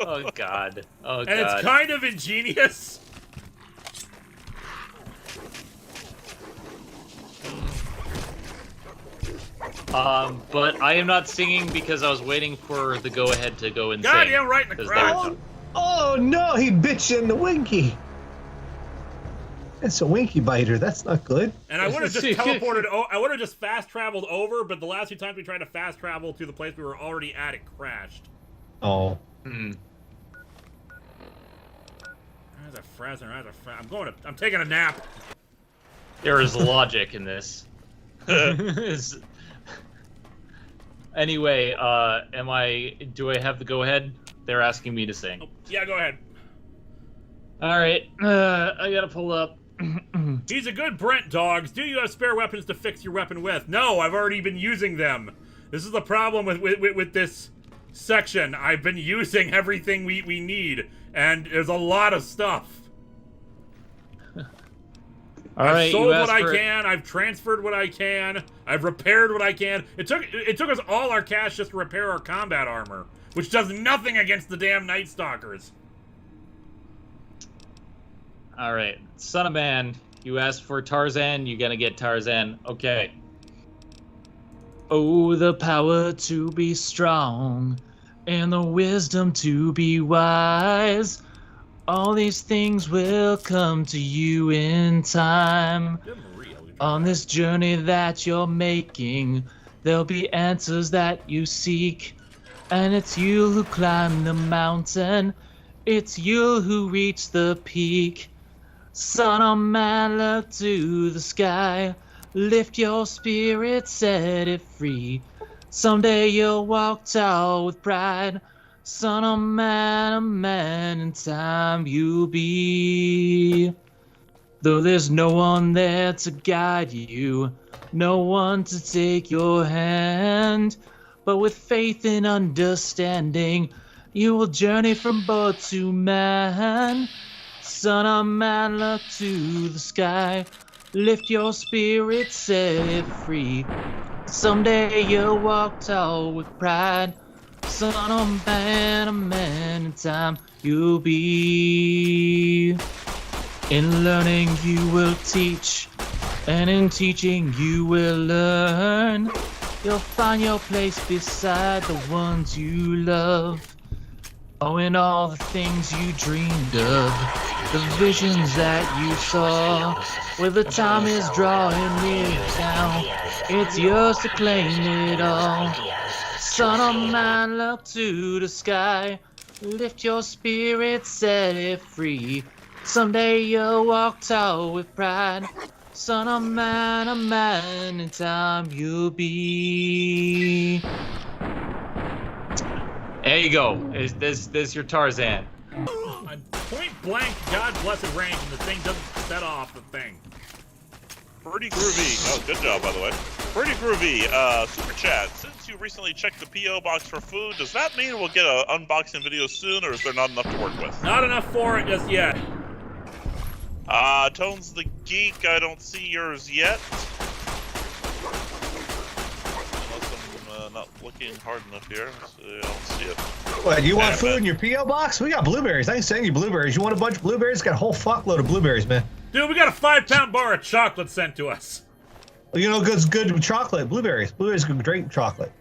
Oh God. Oh God. And it's kind of ingenious. But I am not singing because I was waiting for the go-ahead to go and God, sing. yeah, right in the 'cause crowd. they're- Oh no, he bit you in the winky. It's a winky biter. That's not good. And I would have just teleported. I would have just fast traveled over, but the last few times we tried to fast travel to the place we were already at, it crashed. Oh. Hmm. I'm taking a nap. There is logic in this. Anyway, do I have the go-ahead? They're asking me to sing. Oh, yeah, go ahead. Alright, I gotta pull up. He's a good Brent, dogs. Do you have spare weapons to fix your weapon with? No, I've already been using them. This is the problem with this section. I've been using everything we need, and there's a lot of stuff. I've sold what I can. I've transferred what I can. I've repaired what I can. It took us all our cash just to repair our combat armor, which does nothing against the damn Night Stalkers. Alright, son of man, you asked for Tarzan, you're gonna get Tarzan. Okay. Oh, the power to be strong, and the wisdom to be wise. All these things will come to you in time. On this journey that you're making, there'll be answers that you seek. And it's you who climb the mountain, it's you who reach the peak. Son of man, look to the sky, lift your spirit, set it free. Someday you'll walk tall with pride. Son of man, a man in time you'll be. Though there's no one there to guide you, no one to take your hand, but with faith and understanding, you will journey from bird to man. Son of man, look to the sky, lift your spirit, set it free. Someday you'll walk tall with pride. Son of man, a man in time you'll be. In learning you will teach, and in teaching you will learn. You'll find your place beside the ones you love. Oh, and all the things you dreamed of, the visions that you saw. Where the time is drawing near now, it's yours to claim it all. Son of man, look to the sky, lift your spirit, set it free. Someday you'll walk tall with pride. Son of man, a man in time you'll be. There you go. This your Tarzan. Point blank, God blessed range, and the thing doesn't set off the thing. Pretty groovy. Oh, good job, by the way. Pretty groovy. Super chat. Since you recently checked the P.O. box for food, does that mean we'll get an unboxing video soon, or is there not enough to work with? Not enough for it just yet. Tones the Geek, I don't see yours yet. Unless I'm not looking hard enough here, so I don't see it. What, you want food in your P.O. box? We got blueberries. I ain't saying you blueberries. You want a bunch of blueberries? Got a whole fuckload of blueberries, man. Dude, we got a 5-pound bar of chocolate sent to us. Well, you know, good with chocolate. Blueberries. Blueberries can drink chocolate.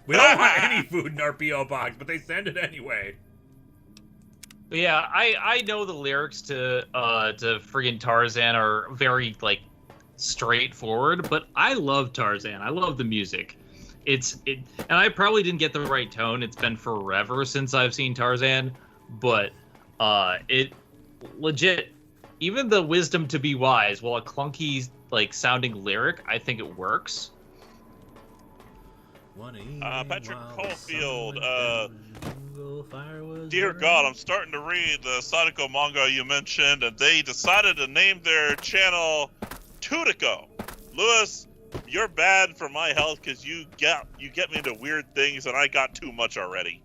We don't want any food in our P.O. box, but they send it anyway. Yeah, I know the lyrics to friggin' Tarzan are very, like, straightforward, but I love Tarzan. I love the music. And I probably didn't get the right tone. It's been forever since I've seen Tarzan, but It legit, even the wisdom to be wise, while a clunky like sounding lyric, I think it works. Patrick Caulfield, dear God, I'm starting to read the Sadako manga you mentioned, and they decided to name their channel Tudico. Lewis, you're bad for my health because you get me into weird things, and I got too much already.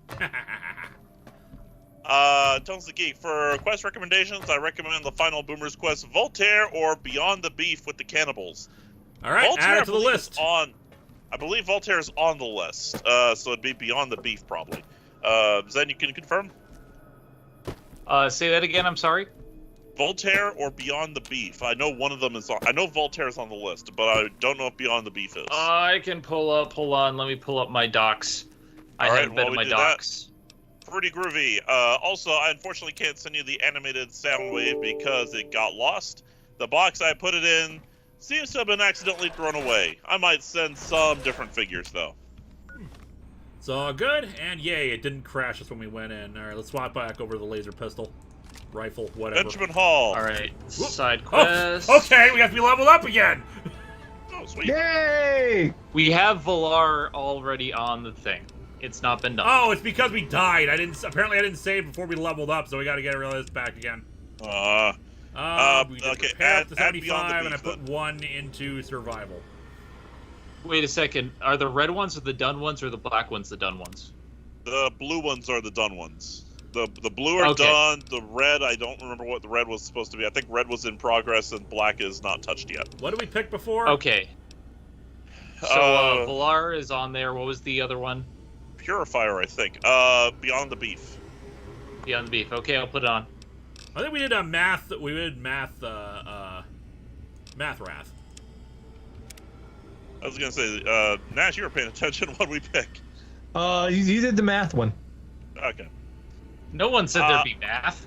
Tones the Geek, for quest recommendations, I recommend the Final Boomers quest Voltaire or Beyond the Beef with the Cannibals. All right, Voltaire, add it to the list. I believe Voltaire is on the list, so it'd be Beyond the Beef probably. Zen, you can confirm? Say that again. I'm sorry. Voltaire or Beyond the Beef. I know one of them is on. I know Voltaire is on the list, but I don't know if Beyond the Beef is. I can pull up. Hold on. Let me pull up my docs. I haven't been in my docs. Pretty groovy. Also, I unfortunately can't send you the animated sound wave because it got lost. The box I put it in seems to have been accidentally thrown away. I might send some different figures, though. It's all good, and yay, it didn't crash us when we went in. All right, let's swap back over to the laser pistol. Rifle, whatever. Benjamin Hall. All right, Whoop. side quest. Oh, okay, we have to be leveled up again. Oh, sweet. Yay! We have Valar already on the thing. It's not been done. Oh, it's because we died. Apparently I didn't save before we leveled up, so we got to get rid of this back again. We did okay, repair up to add Beyond the 75, and I Beef, put 1 into survival. Wait a second. Are the red ones or the done ones, or the black ones the done ones? The blue ones are the done ones. The blue are done. The red, I don't remember what the red was supposed to be. I think red was in progress, and black is not touched yet. What did we pick before? Okay. So Valar is on there. What was the other one? Purifier, I think. Beyond the Beef. Beyond the Beef. Okay, I'll put it on. I think we did math. We did math. Math Wrath. I was gonna say, Nash, you were paying attention. What we pick? You did the math one. Okay. No one said there'd be math.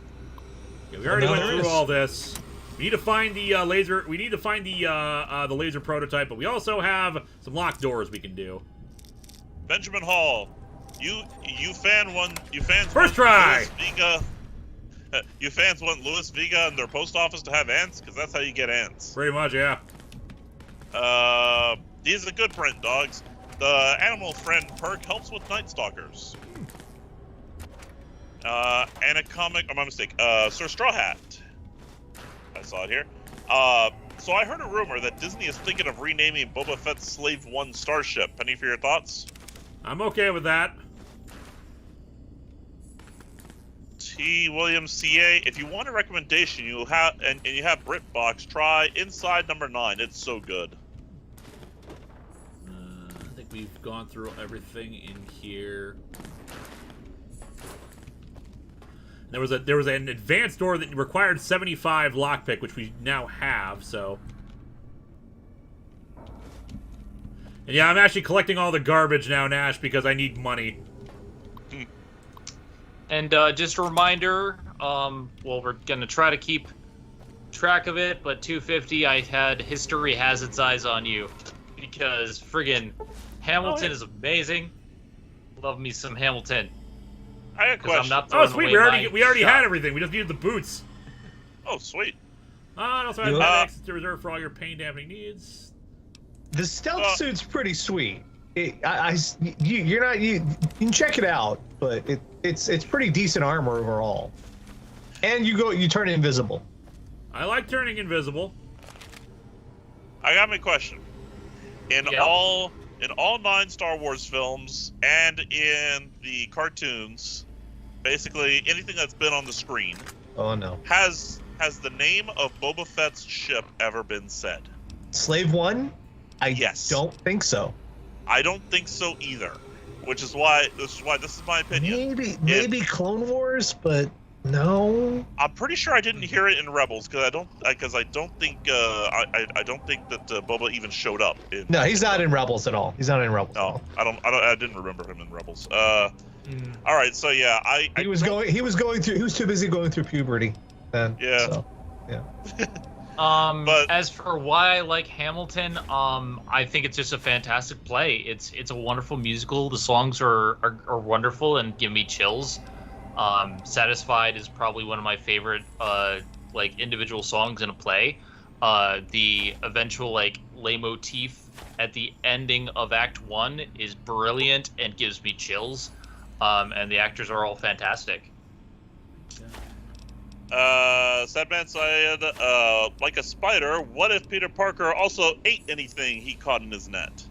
Yeah, we already no, went there through is. all this. We need to find the laser. We need to find the laser prototype, but we also have some locked doors we can do. Benjamin Hall, you fans First want try! Louis Vega. You fans want Louis Vega and their post office to have ants, because that's how you get ants. Pretty much, yeah. These are good print dogs. The animal friend perk helps with Night Stalkers. And a comic. Oh, my mistake. Sir Straw Hat. I saw it here. So I heard a rumor that Disney is thinking of renaming Boba Fett's Slave 1 starship. Any for your thoughts? I'm okay with that. T. Williams CA. If you want a recommendation, you have and you have BritBox, try Inside Number 9. It's so good. I think we've gone through everything in here. There was an advanced door that required 75 lockpick, which we now have. So, and yeah, I'm actually collecting all the garbage now, Nash, because I need money. And just a reminder, well, we're going to try to keep track of it, but 250, I had History Has Its Eyes on You. Because friggin' Hamilton is amazing. Love me some Hamilton. I got a question. I'm not Oh, throwing sweet! away We already shot. had everything. We just needed the boots. Oh, sweet. And also have access to reserve for all your pain dampening needs. The stealth suit's pretty sweet. You can check it out, but it's pretty decent armor overall. And you turn invisible. I like turning invisible. I got me a question. In all 9 Star Wars films and in the cartoons, basically anything that's been on the screen, Oh no. has the name of Boba Fett's ship ever been said? Slave 1? Yes. Don't think so. I don't think so either. Which is why this is my opinion. Maybe Clone Wars, but no. I'm pretty sure I didn't hear it in Rebels because I don't think that Boba even showed up. No, he's not in Rebels at all. He's not in Rebels. No, I didn't remember him in Rebels. All right, so yeah, He was too busy going through puberty then. Yeah. So, yeah. But as for why I like Hamilton, I think it's just a fantastic play. It's a wonderful musical. The songs are wonderful and give me chills. Satisfied is probably one of my favorite like individual songs in a play. The eventual like leitmotif at the ending of Act 1 is brilliant and gives me chills. And the actors are all fantastic. Sadman said, like a spider, what if Peter Parker also ate anything he caught in his net?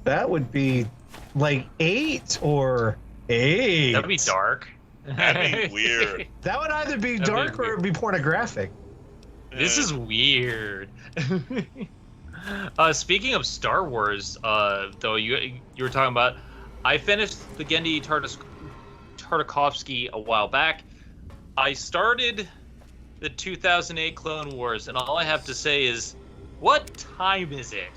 That would be like 8 or 8. That'd be dark. That'd be weird. That would either be dark or it'd be pornographic. This is weird. Speaking of Star Wars, though, you were talking about, I finished the Genndy Tartakovsky a while back. I started the 2008 Clone Wars, and all I have to say is, what time is it?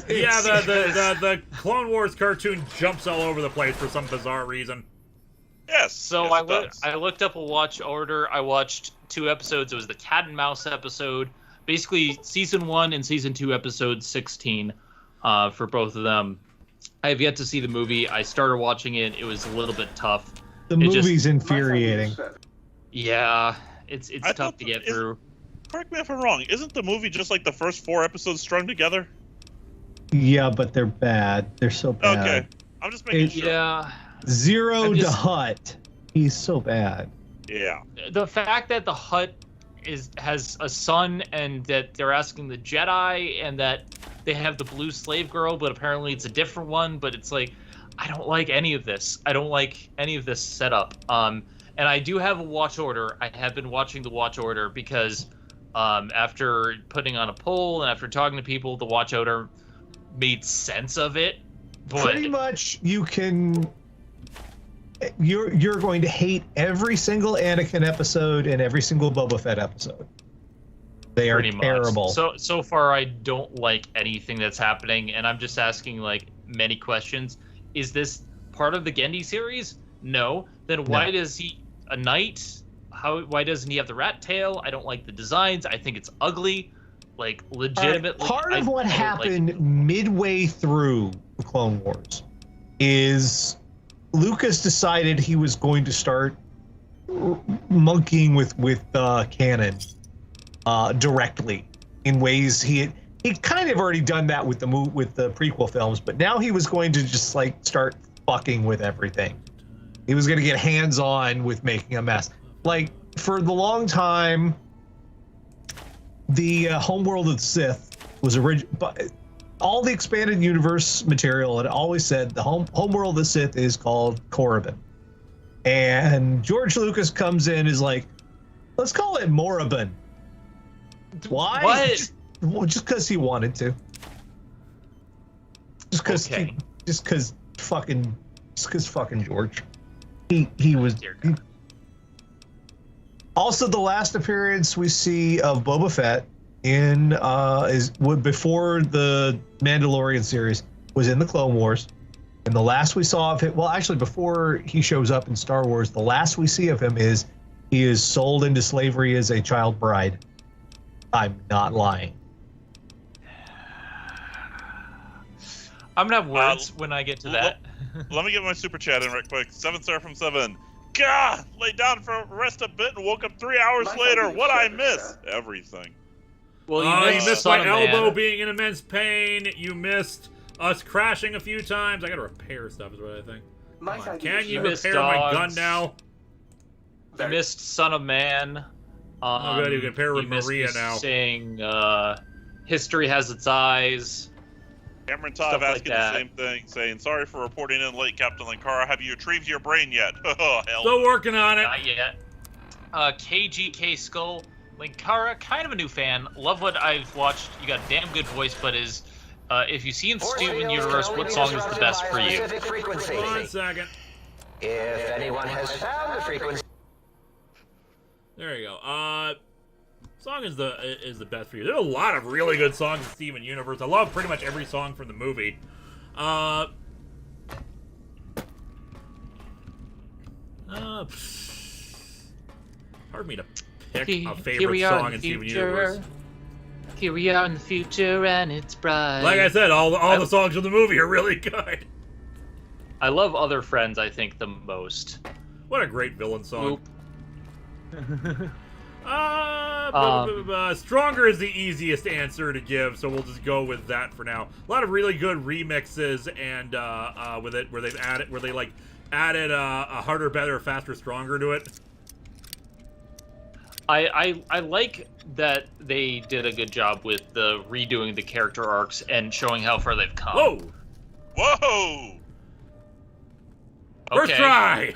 Yeah, the Clone Wars cartoon jumps all over the place for some bizarre reason. Yes. So yes, I looked up a watch order. I watched 2 episodes. It was the Cat and Mouse episode. Basically, season 1 and season 2, episode 16, for both of them. I have yet to see the movie. I started watching it. It was a little bit tough. The movie's infuriating. Yeah, it's tough to get through. Correct me if I'm wrong. Isn't the movie just like the first 4 episodes strung together? Yeah, but they're bad. They're so bad. Okay, I'm just making sure. Yeah. Zero to Hutt. He's so bad. Yeah. The fact that the Hutt has a son, and that they're asking the Jedi, and that they have the blue slave girl, but apparently it's a different one. But it's like, I don't like any of this. I don't like any of this setup. And I do have a watch order. I have been watching the watch order because after putting on a poll and after talking to people, the watch order made sense of it. But pretty much, you're going to hate every single Anakin episode and every single Boba Fett episode. They are terrible. So far, I don't like anything that's happening, and I'm just asking like many questions. Is this part of the Genndy series? No. Then why does he a knight? Why doesn't he have the rat tail? I don't like the designs. I think it's ugly. Like legitimately. Part of what happened midway through the Clone Wars is Lucas decided he was going to start monkeying with canon directly in ways he kind of already done that with the prequel films, but now he was going to just like start fucking with everything. He was going to get hands-on with making a mess. Like for the long time, the Homeworld of the Sith was original, but all the expanded universe material had always said the Homeworld of the Sith is called Korriban. And George Lucas comes in is like, let's call it Morriban. Why? What? Just because he wanted to. Just because fucking George. He was. Also, the last appearance we see of Boba Fett before the Mandalorian series was in the Clone Wars, and the last we saw of him, well, actually, before he shows up in Star Wars, the last we see of him is he is sold into slavery as a child bride. I'm not lying. I'm gonna have words when I get to that. Let me get my super chat in right quick. 7 Star from 7. Gah! Lay down for rest a bit and woke up 3 hours later. What I miss? Everything. Well, you missed my elbow being in immense pain. You missed us crashing a few times. I gotta repair stuff, is what I think. Can you repair my gun now? You missed Son of Man. Oh, good. You can pair with Maria now. Saying history has its eyes. Cameron Todd asking the same thing, saying, sorry for reporting in late, Captain Linkara. Have you retrieved your brain yet? Oh, hell. Still working on it. Not yet. KGK Skull. Linkara, kind of a new fan. Love what I've watched. You got a damn good voice, but if you see in Steven Universe, what song is the best for you? 1 second. If anyone has found the frequency. There you go. Song is the best for you. There's a lot of really good songs in Steven Universe. I love pretty much every song from the movie. Hard for me to pick a favorite song in Steven Universe. Here we are in the future, and it's bright. Like I said, all the songs from the movie are really good. I love Other Friends, I think, the most. What a great villain song. Stronger is the easiest answer to give, so we'll just go with that for now. A lot of really good remixes and with it where they've added a harder, better, faster, stronger to it. I like that they did a good job with the redoing the character arcs and showing how far they've come. Whoa! Whoa! First try!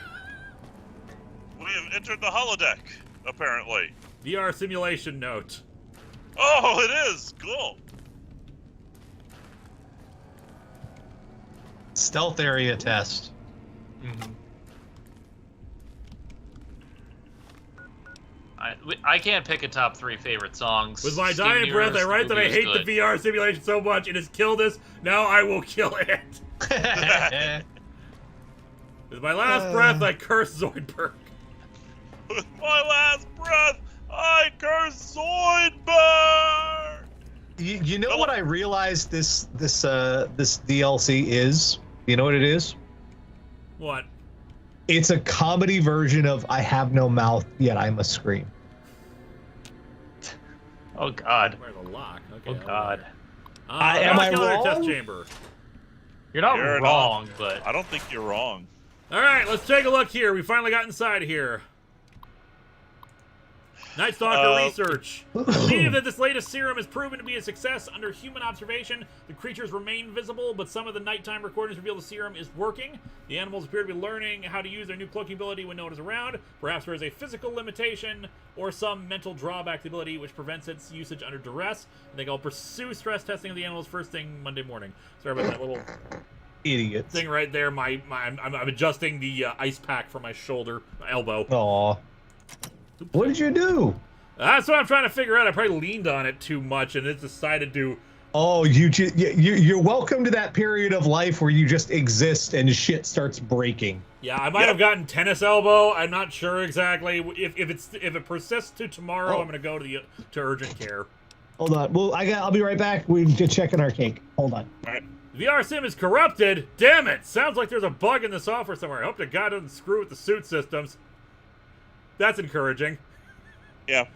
We have entered the holodeck, apparently. VR simulation note. Oh, it is! Cool. Stealth area test. Mm-hmm. I can't pick a top 3 favorite songs. With my dying breath, I write that I hate the VR simulation so much. It has killed us. Now I will kill it. With my last breath, I curse Zoidberg. With my last breath, I curse Zoidberg. You know what I realized this DLC is? You know what it is? What? It's a comedy version of I have no mouth, yet I must scream. Oh, God. Where's the lock? Okay, Oh, God. Am I wrong? Test chamber. You're not You're wrong, not. but... I don't think you're wrong. All right, let's take a look here. We finally got inside here. Night Stalker research. I believe that this latest serum has proven to be a success. Under human observation, the creatures remain visible, but some of the nighttime recordings reveal the serum is working. The animals appear to be learning how to use their new cloaking ability when no one is around. Perhaps there is a physical limitation or some mental drawback to the ability which prevents its usage under duress. I think I'll pursue stress testing of the animals first thing Monday morning. Sorry about that little Idiot thing right there. I'm adjusting the ice pack for my shoulder, my elbow. Aw. What did you do? That's what I'm trying to figure out. I probably leaned on it too much, and it decided to. Oh, you're welcome to that period of life where you just exist and shit starts breaking. Yeah, I might have gotten tennis elbow. I'm not sure exactly. If it persists to tomorrow, I'm gonna go to urgent care. Hold on. Well, I'll be right back. We're just checking our cake. Hold on. All right. VR sim is corrupted. Damn it! Sounds like there's a bug in the software somewhere. I hope to God it doesn't screw with the suit systems. That's encouraging. Yeah.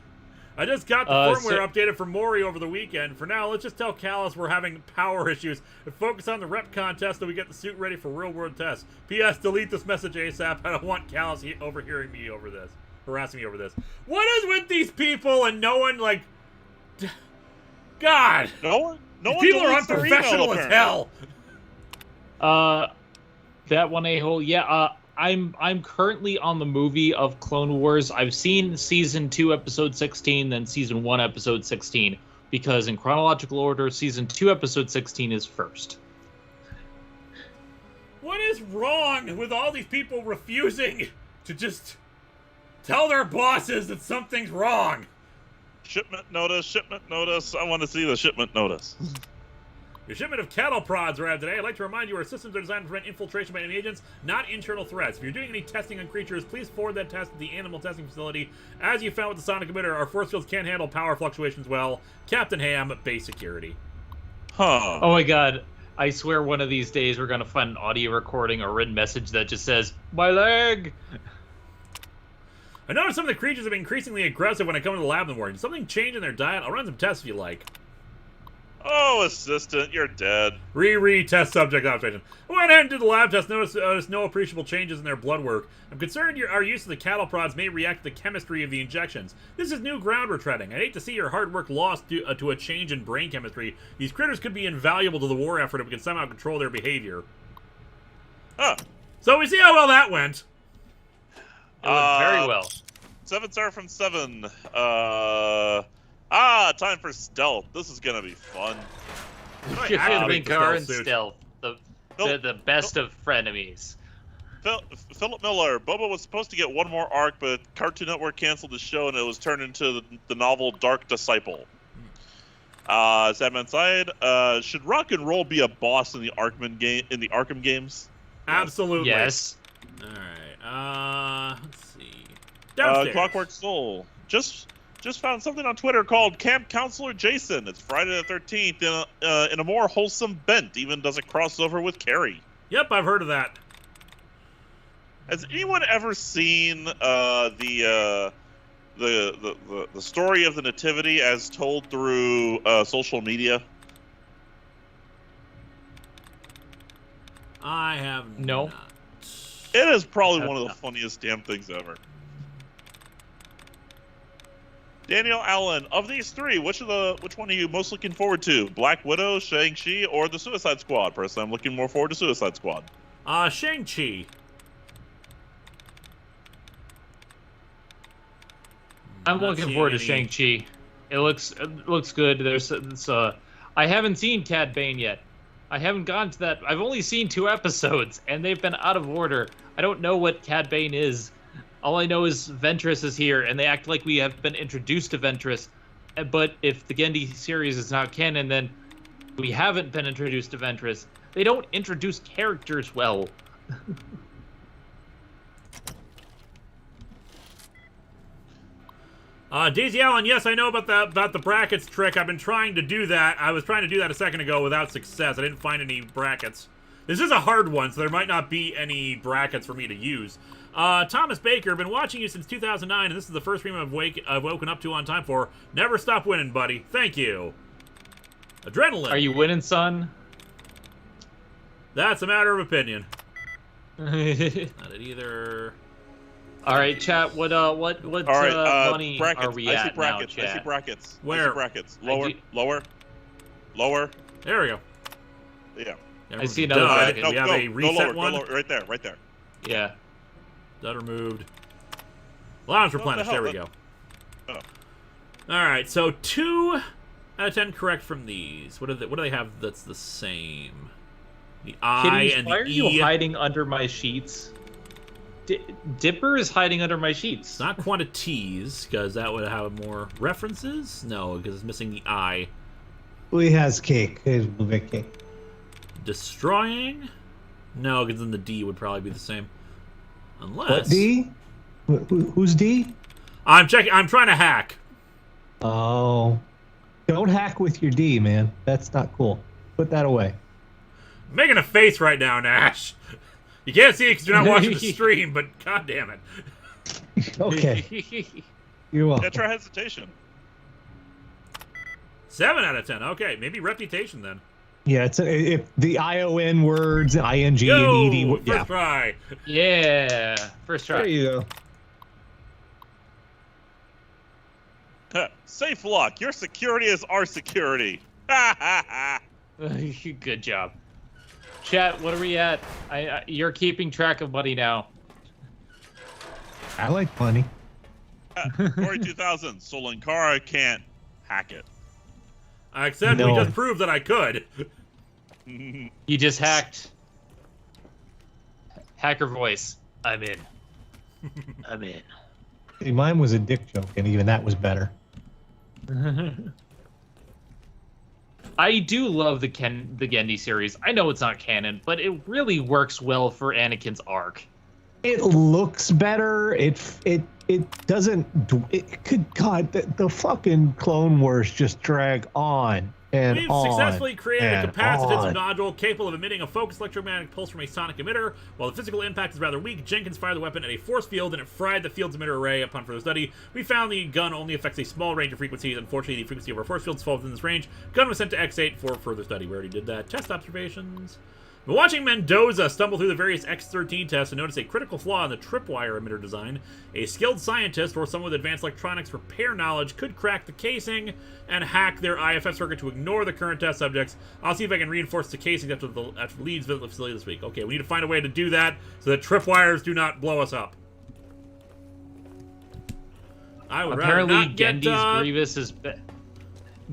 I just got the firmware updated for Mori over the weekend. For now, let's just tell Callus we're having power issues and focus on the rep contest so we get the suit ready for real-world tests. P.S. Delete this message ASAP. I don't want Callus overhearing me over this. Harassing me over this. What is with these people and no one, like... God! No one People are deletes their unprofessional email, as hell! That one a-hole, yeah, I'm currently on the movie of Clone Wars. I've seen Season 2, Episode 16, then Season 1, Episode 16, because in chronological order, Season 2, Episode 16 is first. What is wrong with all these people refusing to just tell their bosses that something's wrong? Shipment notice. I want to see the shipment notice. Your shipment of cattle prods arrived today. I'd like to remind you our systems are designed to prevent infiltration by enemy agents, not internal threats. If you're doing any testing on creatures, please forward that test to the animal testing facility. As you found with the sonic emitter, our force fields can't handle power fluctuations well. Captain Ham, base security. Huh. Oh my God. I swear one of these days we're going to find an audio recording or written message that just says, "My leg!" I noticed some of the creatures have been increasingly aggressive when I come to the lab in the morning. Did something change in their diet? I'll run some tests if you like. Oh, assistant, you're dead. Test subject observation. I went ahead and did the lab test. Noticed no appreciable changes in their blood work. I'm concerned our use of the cattle prods may react to the chemistry of the injections. This is new ground we're treading. I'd hate to see your hard work lost to a change in brain chemistry. These critters could be invaluable to the war effort if we can somehow control their behavior. Huh. So we see how well that went. It went very well. 7 star from 7. Time for stealth. This is gonna be fun. Linkara and suit. stealth, the best of frenemies. Philip Miller. Boba was supposed to get one more arc, but Cartoon Network canceled the show, and it was turned into the novel Dark Disciple. Sadman Side. Should Rock and Roll be a boss in the Arkham games? Absolutely. Yes. All right. Let's see. Downstairs. Clockwork Soul. Just found something on Twitter called Camp Counselor Jason. It's Friday the 13th in a more wholesome bent. Even does a crossover with Carrie. Yep, I've heard of that. Has anyone ever seen the story of the Nativity as told through social media? I have No. not. It is probably one of the funniest damn things ever. Daniel Allen, of these three, which one are you most looking forward to? Black Widow, Shang-Chi, or the Suicide Squad? Personally, I'm looking more forward to Suicide Squad. Shang-Chi. I'm Not looking seeing forward to any- Shang-Chi. It looks good. I haven't seen Cad Bane yet. I haven't gotten to that. I've only seen 2 episodes, and they've been out of order. I don't know what Cad Bane is. All I know is Ventress is here, and they act like we have been introduced to Ventress. But if the Gendy series is not canon, then we haven't been introduced to Ventress. They don't introduce characters well. Daisy Allen, yes, I know about the brackets trick. I've been trying to do that. I was trying to do that a second ago without success. I didn't find any brackets. This is a hard one, so there might not be any brackets for me to use. Thomas Baker, been watching you since 2009, and this is the first stream I've woken up to on time for. Never stop winning, buddy. Thank you. Adrenaline. Are you winning, son? That's a matter of opinion. All Not it either. right, chat. What All right, money brackets. are we I see at brackets. now, I see chat? brackets. Where? I see brackets. Lower. There we go. Yeah. I see another Duh. bracket. We have a go reset lower, one. Go lower, right there. Yeah. That removed. Allowance replenished. There we go. Oh. All right, so 2 out of 10 correct from these. What do they have that's the same? The I Kitties, and why the are E. you hiding under my sheets? Dipper is hiding under my sheets. It's not quantities, because that would have more references. No, because it's missing the I. Who has cake? Here's the cake. Destroying? No, because then the D would probably be the same. Unless What D? Who's D? I'm checking. I'm trying to hack. Oh, don't hack with your D, man. That's not cool. Put that away. I'm making a face right now, Nash. You can't see it because you're not watching the stream, but god damn it. Okay, you're welcome. That's your hesitation. 7 out of 10. Okay, maybe reputation then. Yeah, it's if the ION words, ING and Yo, ED. first Yeah, try. Yeah. First try. there you go. Safe lock. Your security is our security. Ha ha ha. Good job. Chat, what are we at? You're keeping track of money now. I like money. Corey 2000. So Linkara can't hack it. Except we No. just proved that I could. You just hacked. Hacker voice. I'm in. I'm in. See, mine was a dick joke, and even that was better. I do love the Gendy series. I know it's not canon, but it really works well for Anakin's arc. It looks better. It doesn't. It could God the fucking Clone Wars just drag on and We've on. successfully created a and capacitive on. nodule capable of emitting a focused electromagnetic pulse from a sonic emitter. While the physical impact is rather weak, Jenkins fired the weapon at a force field and it fried the field's emitter array. Upon further study, we found the gun only affects a small range of frequencies. Unfortunately, the frequency of our force fields falls within this range. Gun was sent to X8 for further study. We already did that. Test observations. But watching Mendoza stumble through the various X-13 tests and notice a critical flaw in the tripwire emitter design, a skilled scientist or someone with advanced electronics repair knowledge could crack the casing and hack their IFF circuit to ignore the current test subjects. I'll see if I can reinforce the casing after Leeds visit the facility this week. Okay, we need to find a way to do that so that tripwires do not blow us up. I would Apparently, rather not get,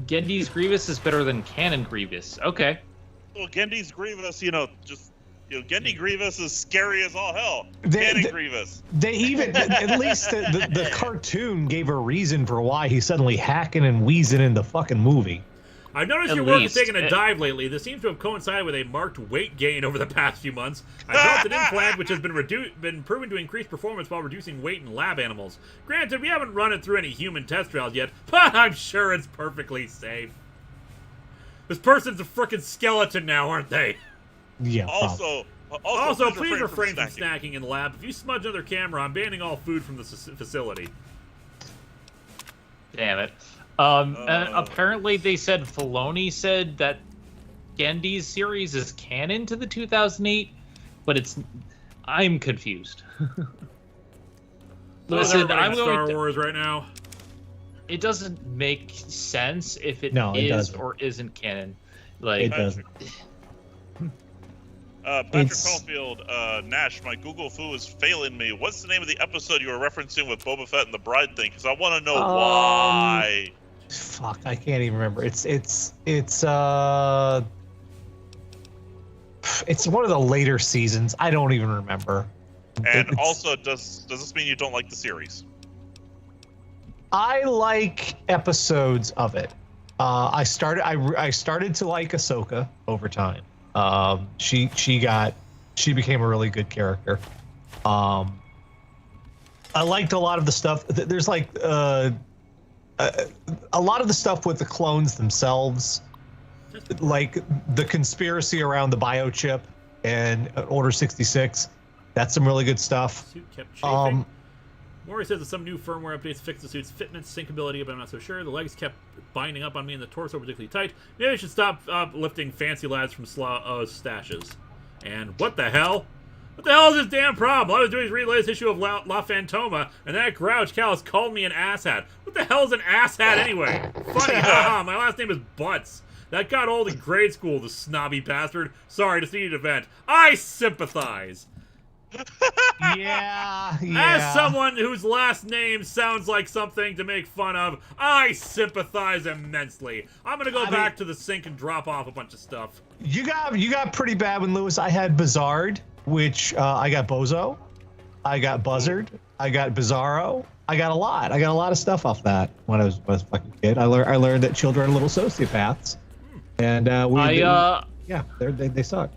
Gendy's Grievous is better than Canon Grievous. Okay. Well, Gendy's Grievous, Gendy Grievous is scary as all hell. They- Canon Grievous. They even, at least the cartoon gave a reason for why he's suddenly hacking and wheezing in the fucking movie. I've noticed At your work has least. taken a dive lately. This seems to have coincided with a marked weight gain over the past few months. I developed an implant which has been proven to increase performance while reducing weight in lab animals. Granted, we haven't run it through any human test trials yet, but I'm sure it's perfectly safe. This person's a frickin' skeleton now, aren't they? Yeah. Also, Also, please refrain from snacking in the lab. If you smudge another camera, I'm banning all food from this facility. Damn it. And apparently they said Filoni said that Gendy's series is canon to the 2008, but it's... I'm confused. Listen, I'm Star Wars right now. It doesn't make sense if it is or isn't canon. Like, it doesn't. Patrick Caulfield, Nash, my Google Foo is failing me. What's the name of the episode you were referencing with Boba Fett and the bride thing? Because I want to know why. Fuck, I can't even remember. It's one of the later seasons. I don't even remember. And also, does this mean you don't like the series? I like episodes of it. I started to like Ahsoka over time. She became a really good character. I liked a lot of the stuff. There's like a lot of the stuff with the clones themselves, like the conspiracy around the biochip and Order 66. That's some really good stuff. Suit kept chafing. Maury says that some new firmware updates fixed the suit's fitment, sinkability, but I'm not so sure. The legs kept binding up on me and the torso particularly tight. Maybe I should stop lifting fancy lads from stashes. And what the hell? What the hell is this damn problem? All I was doing is read the latest issue of La Fantoma, and that grouch Callus called me an asshat. What the hell is an asshat anyway? Funny, haha, my last name is Butts. That got old in grade school, the snobby bastard. Sorry, just needed a vent. I sympathize. Yeah. As someone whose last name sounds like something to make fun of, I sympathize immensely. I'm gonna go back to the sink and drop off a bunch of stuff. You got pretty bad when Lewis. I had Bizarred, which I got Bozo, I got Buzzard, I got Bizarro. I got a lot of stuff off that when I was a fucking kid. I learned that children are little sociopaths, and they suck.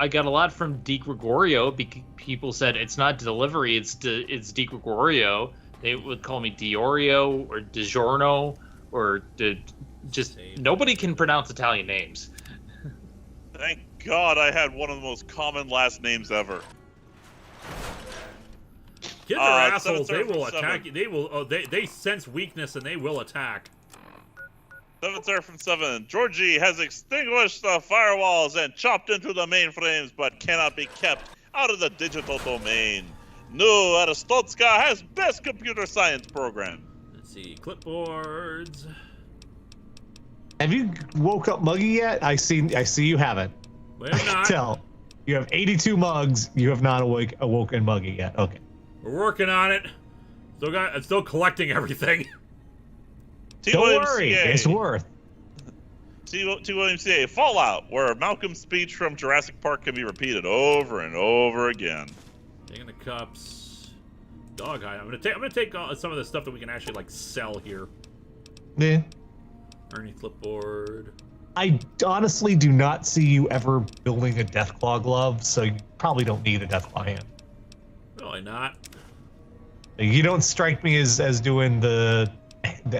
I got a lot from Di Gregorio because people said it's not delivery, it's Di Gregorio. They would call me Diorio or DiGiorno or nobody can pronounce Italian names. Thank God I had one of the most common last names ever. Kids are assholes. They will attack you. They will. They sense weakness and they will attack. 7 sir from 7. Georgie has extinguished the firewalls and chopped into the mainframes, but cannot be kept out of the digital domain. New Aristotska has best computer science program. Let's see, clipboards. Have you woke up Muggy yet? I see you haven't. Well, not. Tell. You have 82 mugs. You have not awoken Muggy yet. Okay. We're working on it. Still collecting everything. Don't worry, it's worth. TWMCA Fallout, where Malcolm's speech from Jurassic Park can be repeated over and over again. Taking the cups. Dog hide. I'm gonna take some of the stuff that we can actually like sell here. Yeah. Ernie clipboard. I honestly do not see you ever building a Deathclaw glove, so you probably don't need a Deathclaw hand. Really not. You don't strike me as doing the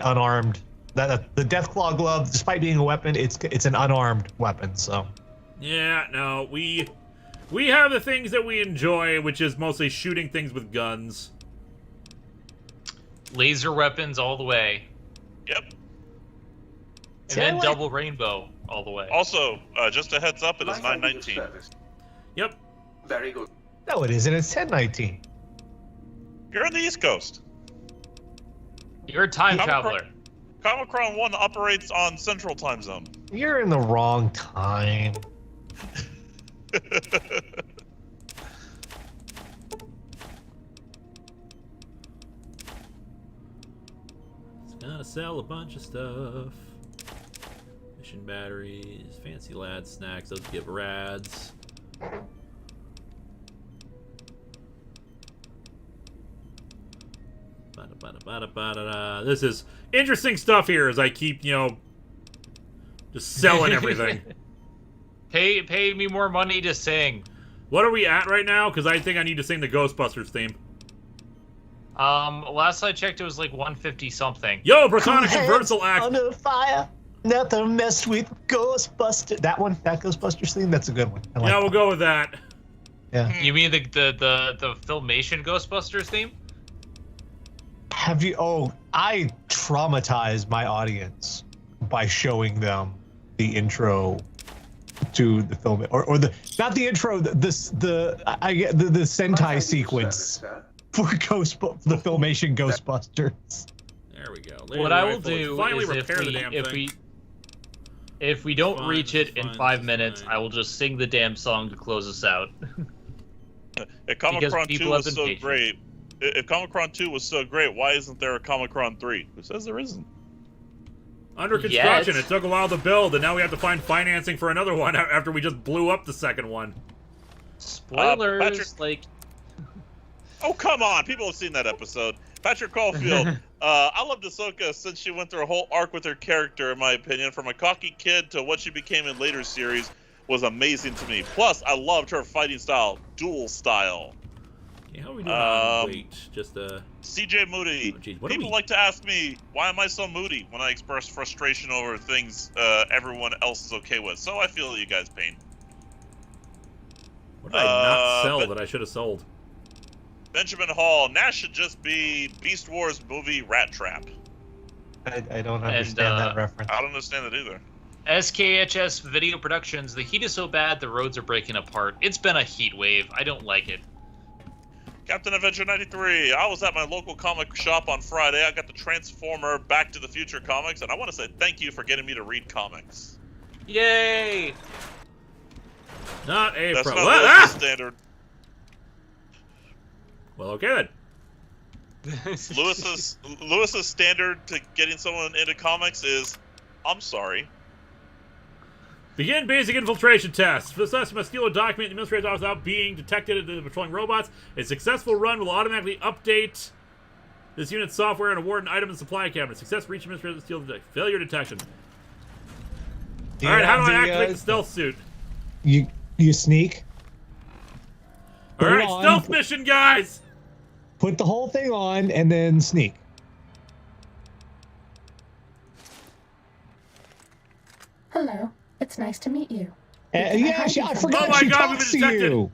unarmed. The Deathclaw glove, despite being a weapon, it's an unarmed weapon. So. Yeah, no, we have the things that we enjoy, which is mostly shooting things with guns. Laser weapons all the way. Yep. And then double rainbow all the way. Also, just a heads up, it is 9:19. Yep. Very good. No, it isn't. It's 10:19. You're on the East Coast. You're a time traveler. Comicron 1 operates on Central Time Zone. You're in the wrong time. It's gonna sell a bunch of stuff. Mission batteries, fancy lad snacks, those give rads. This is interesting stuff here as I keep, just selling everything. Pay me more money to sing. What are we at right now? Because I think I need to sing the Ghostbusters theme. Last I checked, it was like 150 something. Yo, Platonic Universal Act. Under fire, nothing messed with Ghostbusters. That Ghostbusters theme, that's a good one. Yeah, we'll go with that. Yeah. You mean the Filmation Ghostbusters theme? Have you? Oh, I traumatized my audience by showing them the intro to the film, or the not the intro, the Sentai sequence for the Filmation Ghostbusters. There we go. What I will do is if we don't reach it in 5 minutes, I will just sing the damn song to close us out. If Comic-Con 2 was so great, if Comic-Con 2 was so great, why isn't there a Comic-Con 3? Who says there isn't? Under construction. It took a while to build, and now we have to find financing for another one after we just blew up the second one. Spoilers, Patrick... Oh, come on! People have seen that episode. Patrick Caulfield. I loved Ahsoka since she went through a whole arc with her character, in my opinion. From a cocky kid to what she became in later series was amazing to me. Plus, I loved her fighting style. Dual style. Yeah, how are we doing on weight? Just CJ Moody. Oh, People like to ask me, why am I so moody when I express frustration over things everyone else is okay with? So I feel you guys' pain. What did I not sell that I should have sold? Benjamin Hall. Nash should just be Beast Wars movie Rat Trap. I don't understand that reference. I don't understand it either. SKHS Video Productions. The heat is so bad the roads are breaking apart. It's been a heat wave. I don't like it. Captain Adventure 93. I was at my local comic shop on Friday. I got the Transformer Back to the Future comics, and I want to say thank you for getting me to read comics. Yay! Not a That's problem. not standard. Well, okay then. Lewis's standard to getting someone into comics is, I'm sorry. Begin basic infiltration tests. For this, must steal a document in the administrator's office without being detected at the patrolling robots. A successful run will automatically update this unit's software and award an item in the supply cabinet. Success reach administrator steal the failure detection. Alright, how do I activate the stealth suit? You sneak. Alright, stealth mission, guys! Put the whole thing on and then sneak. Hello. It's nice to meet you. Yeah, I forgot she talks to you.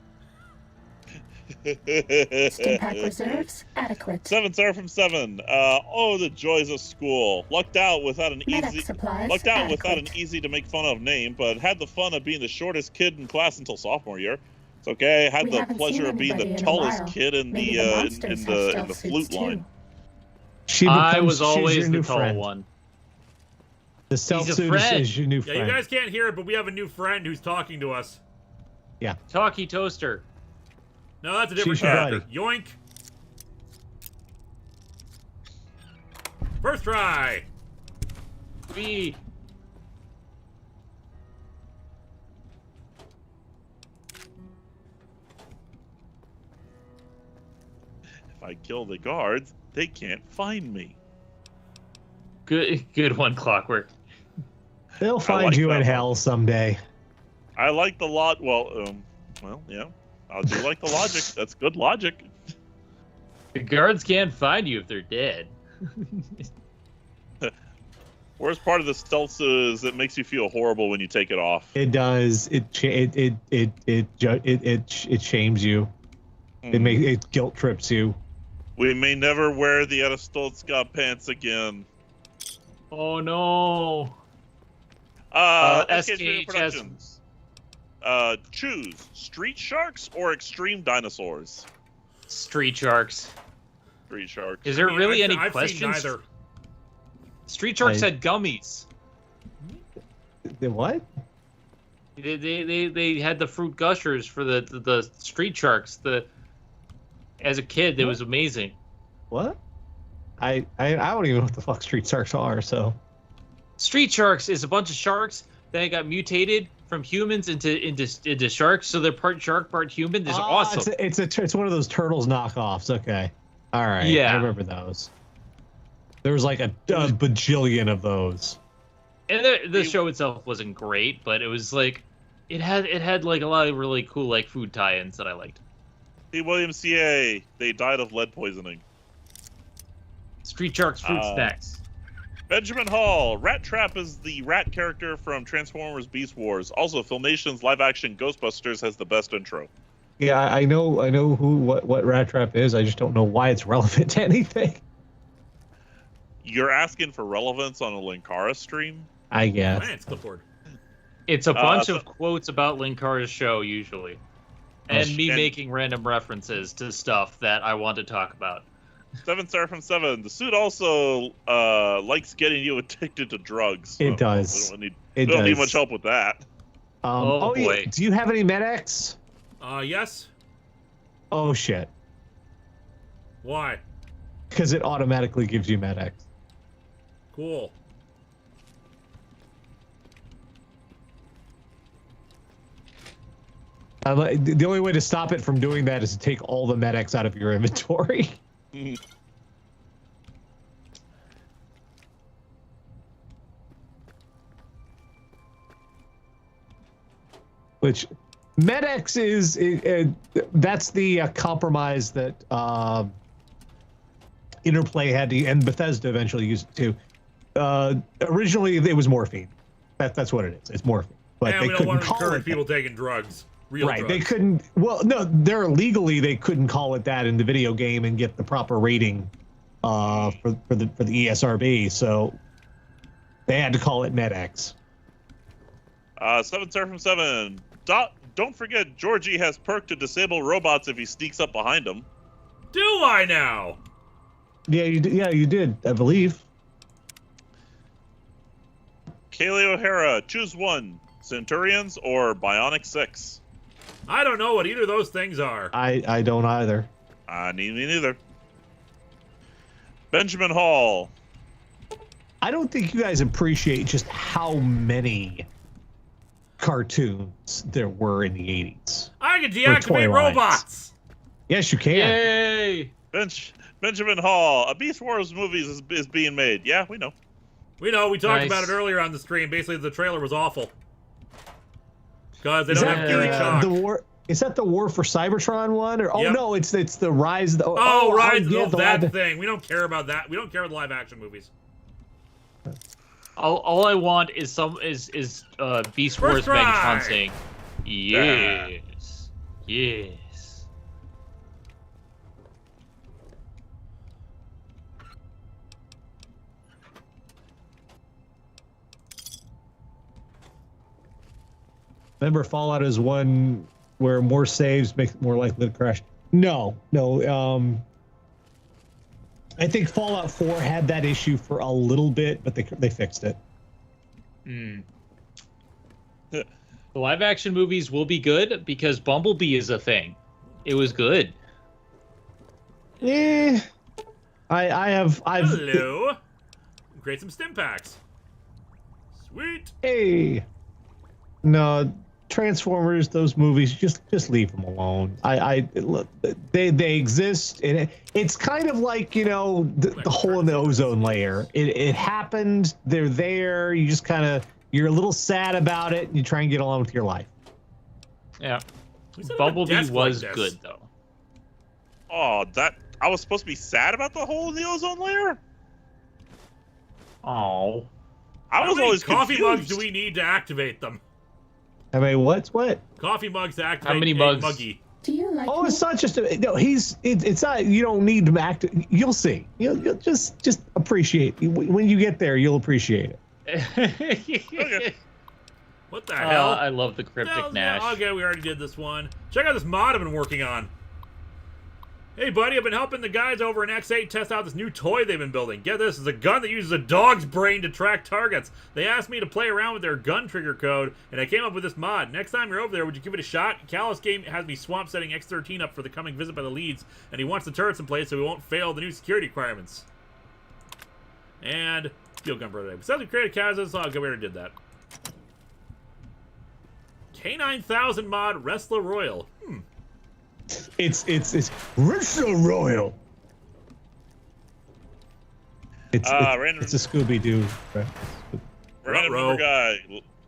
Stimpack reserves adequate. 7 star from 7. Oh, the joys of school. Lucked out without an easy to make fun of name, but had the fun of being the shortest kid in class until sophomore year. It's okay. Had the pleasure of being the tallest kid in the flute line. I was always the tall one. The stealth suit is your new friend. Yeah, you guys can't hear it, but we have a new friend who's talking to us. Yeah. Talkie Toaster. No, that's a different character. Yoink. First try. B. If I kill the guards, they can't find me. Good one, Clockwork. They'll find you in hell someday. I like the lot. Well, yeah. I do like the logic. That's good logic. The guards can't find you if they're dead. Worst part of the stealth is it makes you feel horrible when you take it off. It does. It shames you. It guilt trips you. We may never wear the Scott pants again. Oh no. SKH Productions. Choose Street Sharks or Extreme Dinosaurs. Street Sharks. Street Sharks. Is there really any I've questions? Seen neither. Street Sharks had gummies. The what? They had the fruit gushers for the Street Sharks. As a kid, it was amazing. What? I don't even know what the fuck Street Sharks are. So, Street Sharks is a bunch of sharks that got mutated from humans into sharks, so they're part shark, part human. It's awesome. It's one of those Turtles knockoffs. Okay, all right. Yeah, I remember those. There was like a bajillion of those. And the show itself wasn't great, but it was like it had like a lot of really cool like food tie-ins that I liked. P. William CA. They died of lead poisoning. Street Sharks fruit snacks. Benjamin Hall. Rat Trap is the rat character from Transformers Beast Wars. Also, Filmation's live-action Ghostbusters has the best intro. Yeah, I know what Rat Trap is. I just don't know why it's relevant to anything. You're asking for relevance on a Linkara stream? I guess. Man, it's clipboard. It's a bunch of quotes about Linkara's show, usually. And me and- making random references to stuff that I want to talk about. 7 Seraphim 7. The suit also likes getting you addicted to drugs. It does. We don't need does. much help with that. Oh, yeah. boy. Do you have any Med-X? Yes. Oh shit! Why? Because it automatically gives you Med-X. Cool. The only way to stop it from doing that is to take all the Med-X out of your inventory. Which Med-X is that's the compromise that Interplay had to, and Bethesda eventually used it too. Originally, it was morphine. That's what it is. It's morphine. But And they we don't couldn't want to call encourage it people taking drugs. Real right. drugs. They couldn't. Well, no, they're legally they couldn't call it that in the video game and get the proper rating for the ESRB. So they had to call it Med-X. 7 Seraphim 7. Don't forget, Georgie has perk to disable robots if he sneaks up behind him. Do I now? Yeah, you did. I believe. Kaylee O'Hara, choose one: Centurions or Bionic 6. I don't know what either of those things are. I don't either. Me neither. Benjamin Hall. I don't think you guys appreciate just how many cartoons there were in the 80s. I can Or deactivate toy lines. robots. Yes, you can. Yay! Benjamin Hall. A Beast Wars movie is being made. Yeah, we know. We know. We talked Nice. about it earlier on the stream. Basically, the trailer was awful. Because they Is don't that have Gary Chalk. the war? Is that the War for Cybertron one? Or Yep. no, it's the Rise. Of the, Right. yeah, Oh, the that live- thing. We don't care about that. We don't care about the live action movies. All I want is Beast Wars First try. Megatron saying, yes, yes. Remember, Fallout is one where more saves make it more likely to crash. No. I think Fallout 4 had that issue for a little bit, but they fixed it. The live action movies will be good because Bumblebee is a thing. It was good. I've Hello. Create some stim packs. Sweet. Hey, no, Transformers, those movies, just leave them alone. Look, they exist, and it's kind of like, you know, the hole in the ozone layer. It happened. They're there. You just kind of, you're a little sad about it, and you try and get along with your life. Yeah. We set up a Bumblebee desk was like this. good though. Oh, I was supposed to be sad about the hole in the ozone layer? Oh. I How was many always coffee confused. mugs do we need to activate them? I mean, what? Coffee mugs to activate How many a mugs? muggy. Do you like Oh, me? it's not just no. It's not. You don't need to act. You'll see. You'll just appreciate when you get there. You'll appreciate it. What the hell? I love the cryptic Hell, Nash. yeah, okay, we already did this one. Check out this mod I've been working on. Hey, buddy, I've been helping the guys over in X8 test out this new toy they've been building. Get this, it's a gun that uses a dog's brain to track targets. They asked me to play around with their gun trigger code, and I came up with this mod. Next time you're over there, would you give it a shot? Callus Game has me swamp setting X13 up for the coming visit by the leads, and he wants the turrets in place so we won't fail the new security requirements. And Steel Gun Brother. Besides, we created Kazas, so I'll go and did that. K9000 mod Wrestler Royal. It's Wrestler Royal. It's a Scooby Doo. Random Ruh-roh. number guy,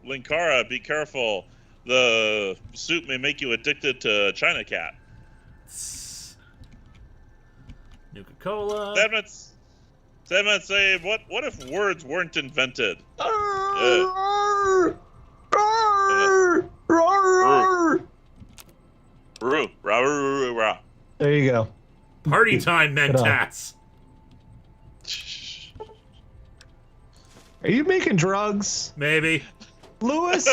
Linkara, be careful. The suit may make you addicted to China Cat. Nuka-Cola. 7 minutes say, what if words weren't invented? Right, There you go. Party time, mentats. Are you making drugs? Maybe. Lewis?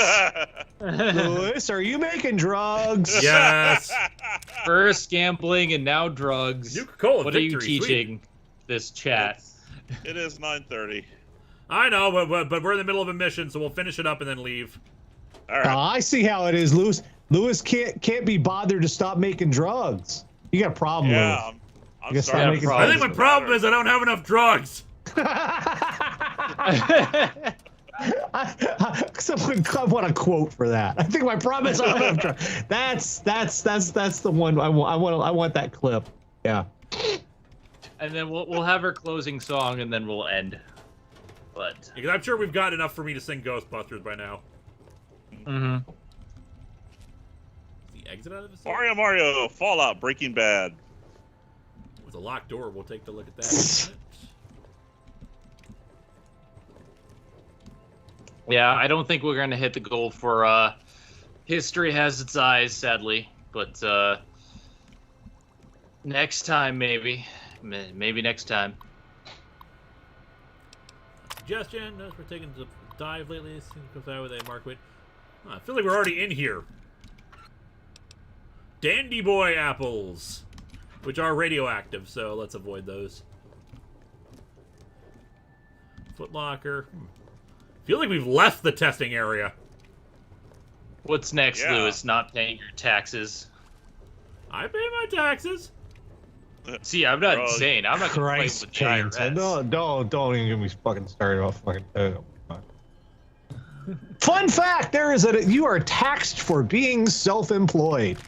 Lewis, are you making drugs? Yes. First gambling and now drugs. Nuka-Cola What are you victory, teaching this chat? It is 9:30. I know, but we're in the middle of a mission, so we'll finish it up and then leave. All right. I see how it is, Lewis. Lewis can't be bothered to stop making drugs. You got a problem, Yeah, Lewis. I'm You sorry. gotta stop making I think my problem is I don't have enough drugs. Someone want a quote for that. I think my problem is I don't have drugs. That's the one I want that clip. Yeah. And then we'll have our closing song, and then we'll end. But Because I'm sure we've got enough for me to sing Ghostbusters by now. mm-hmm. Is the exit out of the city? Mario, Fallout, Breaking Bad. With a locked door, we'll take a look at that. Yeah, I don't think we're gonna hit the goal for History Has Its Eyes, sadly. But next time, maybe next time. Suggestion: notice we're taking the dive lately. This thing comes out with a mark weight. I feel like we're already in here. Dandy Boy apples, which are radioactive, so let's avoid those. Footlocker. Feel like we've left the testing area. What's next, Yeah. Lewis? Not paying your taxes. I pay my taxes. See, I'm not Bro, insane. I'm not gonna fight Christ, with James. IRS. Don't even get me fucking started about fucking. Fun fact: you are taxed for being self-employed.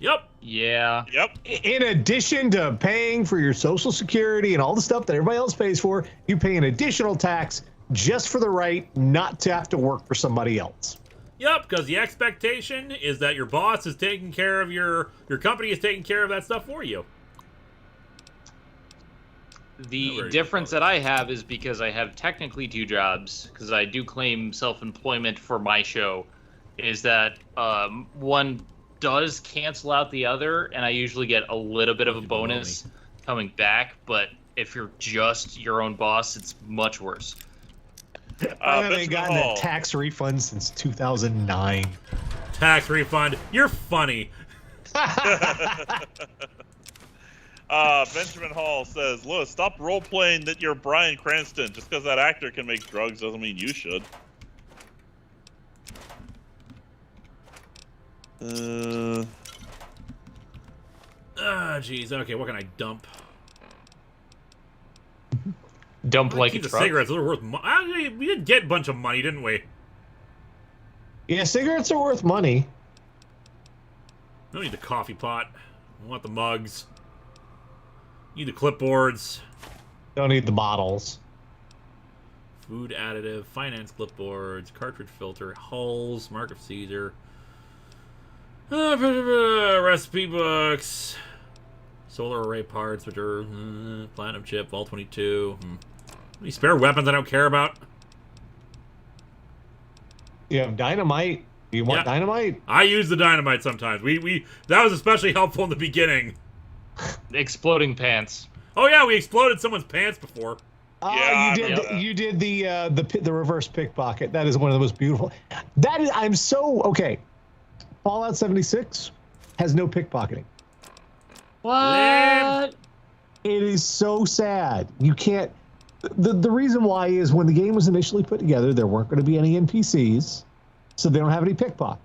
Yep. Yeah. Yep. In addition to paying for your Social Security and all the stuff that everybody else pays for, you pay an additional tax just for the right not to have to work for somebody else. Yep, because the expectation is that your boss is taking care of your company is taking care of that stuff for you. The difference that I have is because I have technically two jobs, because I do claim self-employment for my show, is that one does cancel out the other, and I usually get a little bit of a bonus coming back, but if you're just your own boss, it's much worse. I haven't Benjamin gotten Hall. a tax refund since 2009. Tax refund. You're funny. Benjamin Hall says, Lewis, stop role-playing that you're Bryan Cranston. Just because that actor can make drugs doesn't mean you should. Jeez. Okay, what can I dump? Dump like a Keep the truck. cigarettes. Those are worth money. We did get a bunch of money, didn't we? Yeah, cigarettes are worth money. I don't need the coffee pot. I want the mugs. Need the clipboards. Don't need the bottles. Food additive, finance clipboards, cartridge filter, hulls, Mark of Caesar, recipe books, solar array parts, which are platinum chip, Vol 22. Any spare weapons I don't care about? You have dynamite. You want dynamite? I use the dynamite sometimes. That was especially helpful in the beginning. Exploding pants. Oh yeah, we exploded someone's pants before. Yeah, you did the reverse pickpocket. That is one of the most beautiful. That is, I'm so okay. Fallout 76 has no pickpocketing. What? It is so sad. You can't. The reason why is when the game was initially put together, there weren't going to be any NPCs, so they don't have any pickpocket.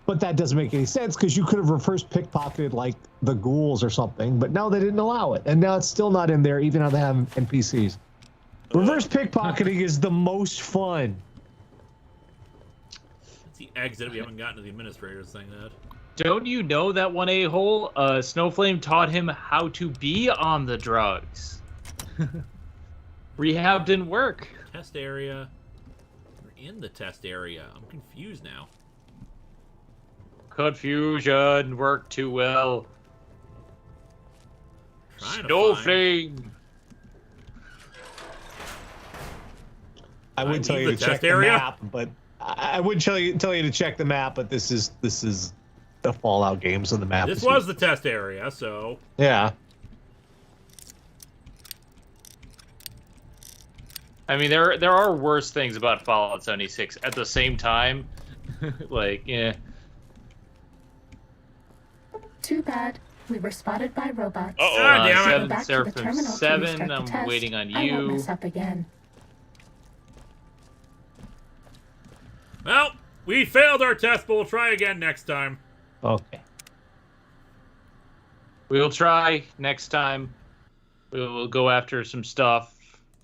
But that doesn't make any sense because you could have reverse pickpocketed like the ghouls or something. But no, they didn't allow it, and now it's still not in there, even though they have NPCs. Reverse pickpocketing is the most fun. That's the exit. We haven't gotten to the administrators saying that. Don't you know that one a-hole? Snowflame taught him how to be on the drugs. Rehab didn't work. Test area. We're in the test area. I'm confused now. Confusion worked too well. Trying to Snowflame. I would tell you to check the map, but I would tell you to check the map. But this is the Fallout games and the map. This was the test area, so... Yeah. I mean, there are worse things about Fallout 76. At the same time, like, yeah. Too bad. We were spotted by robots. Uh-oh. God damn it. Go back to the Seraphim terminal to 7, restart the I'm test. waiting on I won't you. mess up again. Well, we failed our test, but we'll try again next time. Okay. We'll try next time. We'll go after some stuff.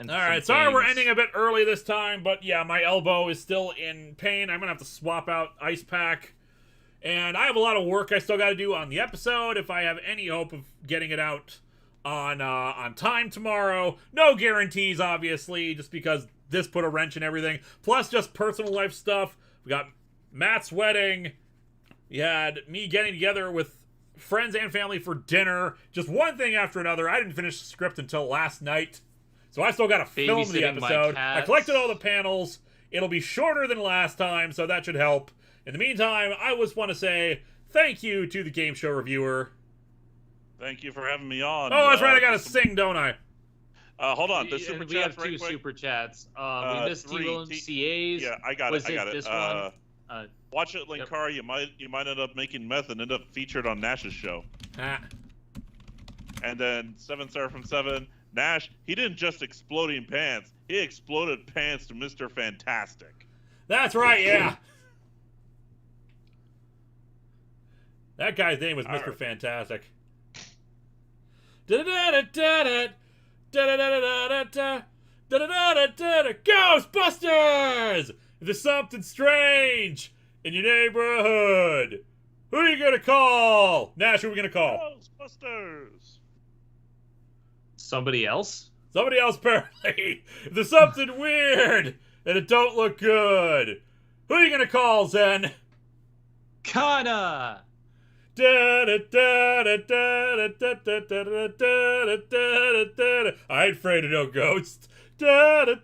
And All right, sorry we're ending a bit early this time, but yeah, my elbow is still in pain. I'm going to have to swap out Ice Pack. And I have a lot of work I still got to do on the episode if I have any hope of getting it out on time tomorrow. No guarantees, obviously, just because this put a wrench in everything. Plus, just personal life stuff. We got Matt's wedding. You had me getting together with friends and family for dinner. Just one thing after another. I didn't finish the script until last night. So I still got to film the Babysitting my episode. I cats. collected all the panels. It'll be shorter than last time, so that should help. In the meantime, I just want to say thank you to the game show reviewer. Thank you for having me on. Oh, that's right. I got to sing, don't I? Hold on. The super we have chats right two quick. super chats. We missed three, T-William CA's. Yeah, I got Was it. I got it. this one? Watch it, Linkara. You might end up making meth and end up featured on Nash's show. Ah. And then 7 Seraphim 7. Nash, he didn't just exploding pants. He exploded pants to Mr. Fantastic. That's right, yeah. That guy's name was Mr. right. Fantastic. Ghostbusters! There's something strange in your neighborhood. Who are you gonna call? Nash, who are we gonna call? Ghostbusters. Somebody else? Somebody else, apparently. If there's something weird and it don't look good, who are you gonna call, Zen? Kana! I ain't afraid of no ghost. I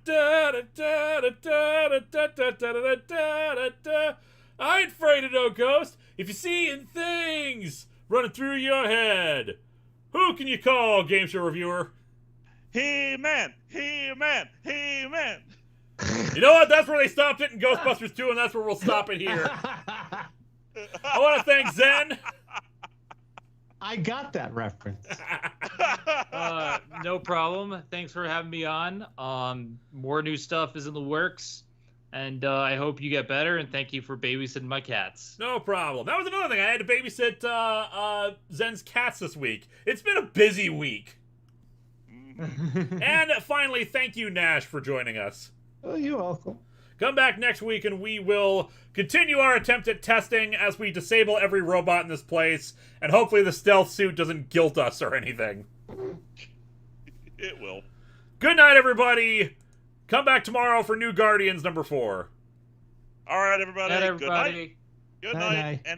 ain't afraid of no ghost. If you're seeing things running through your head, who can you call, game show reviewer? He-Man! He-Man! He-Man! You know what? That's where they stopped it in Ghostbusters 2, and that's where we'll stop it here. I want to thank Zen. I got that reference. No problem. Thanks for having me on. More new stuff is in the works, and I hope you get better. And thank you for babysitting my cats. No problem. That was another thing. I had to babysit Zen's cats this week. It's been a busy week. And finally, thank you, Nash, for joining us. Oh, you're welcome. Come back next week and we will continue our attempt at testing as we disable every robot in this place, and hopefully the stealth suit doesn't guilt us or anything. It will. Good night, everybody. Come back tomorrow for New Guardians number 4. All right, everybody. Good night, everybody. Good night. Good Night-night. night. And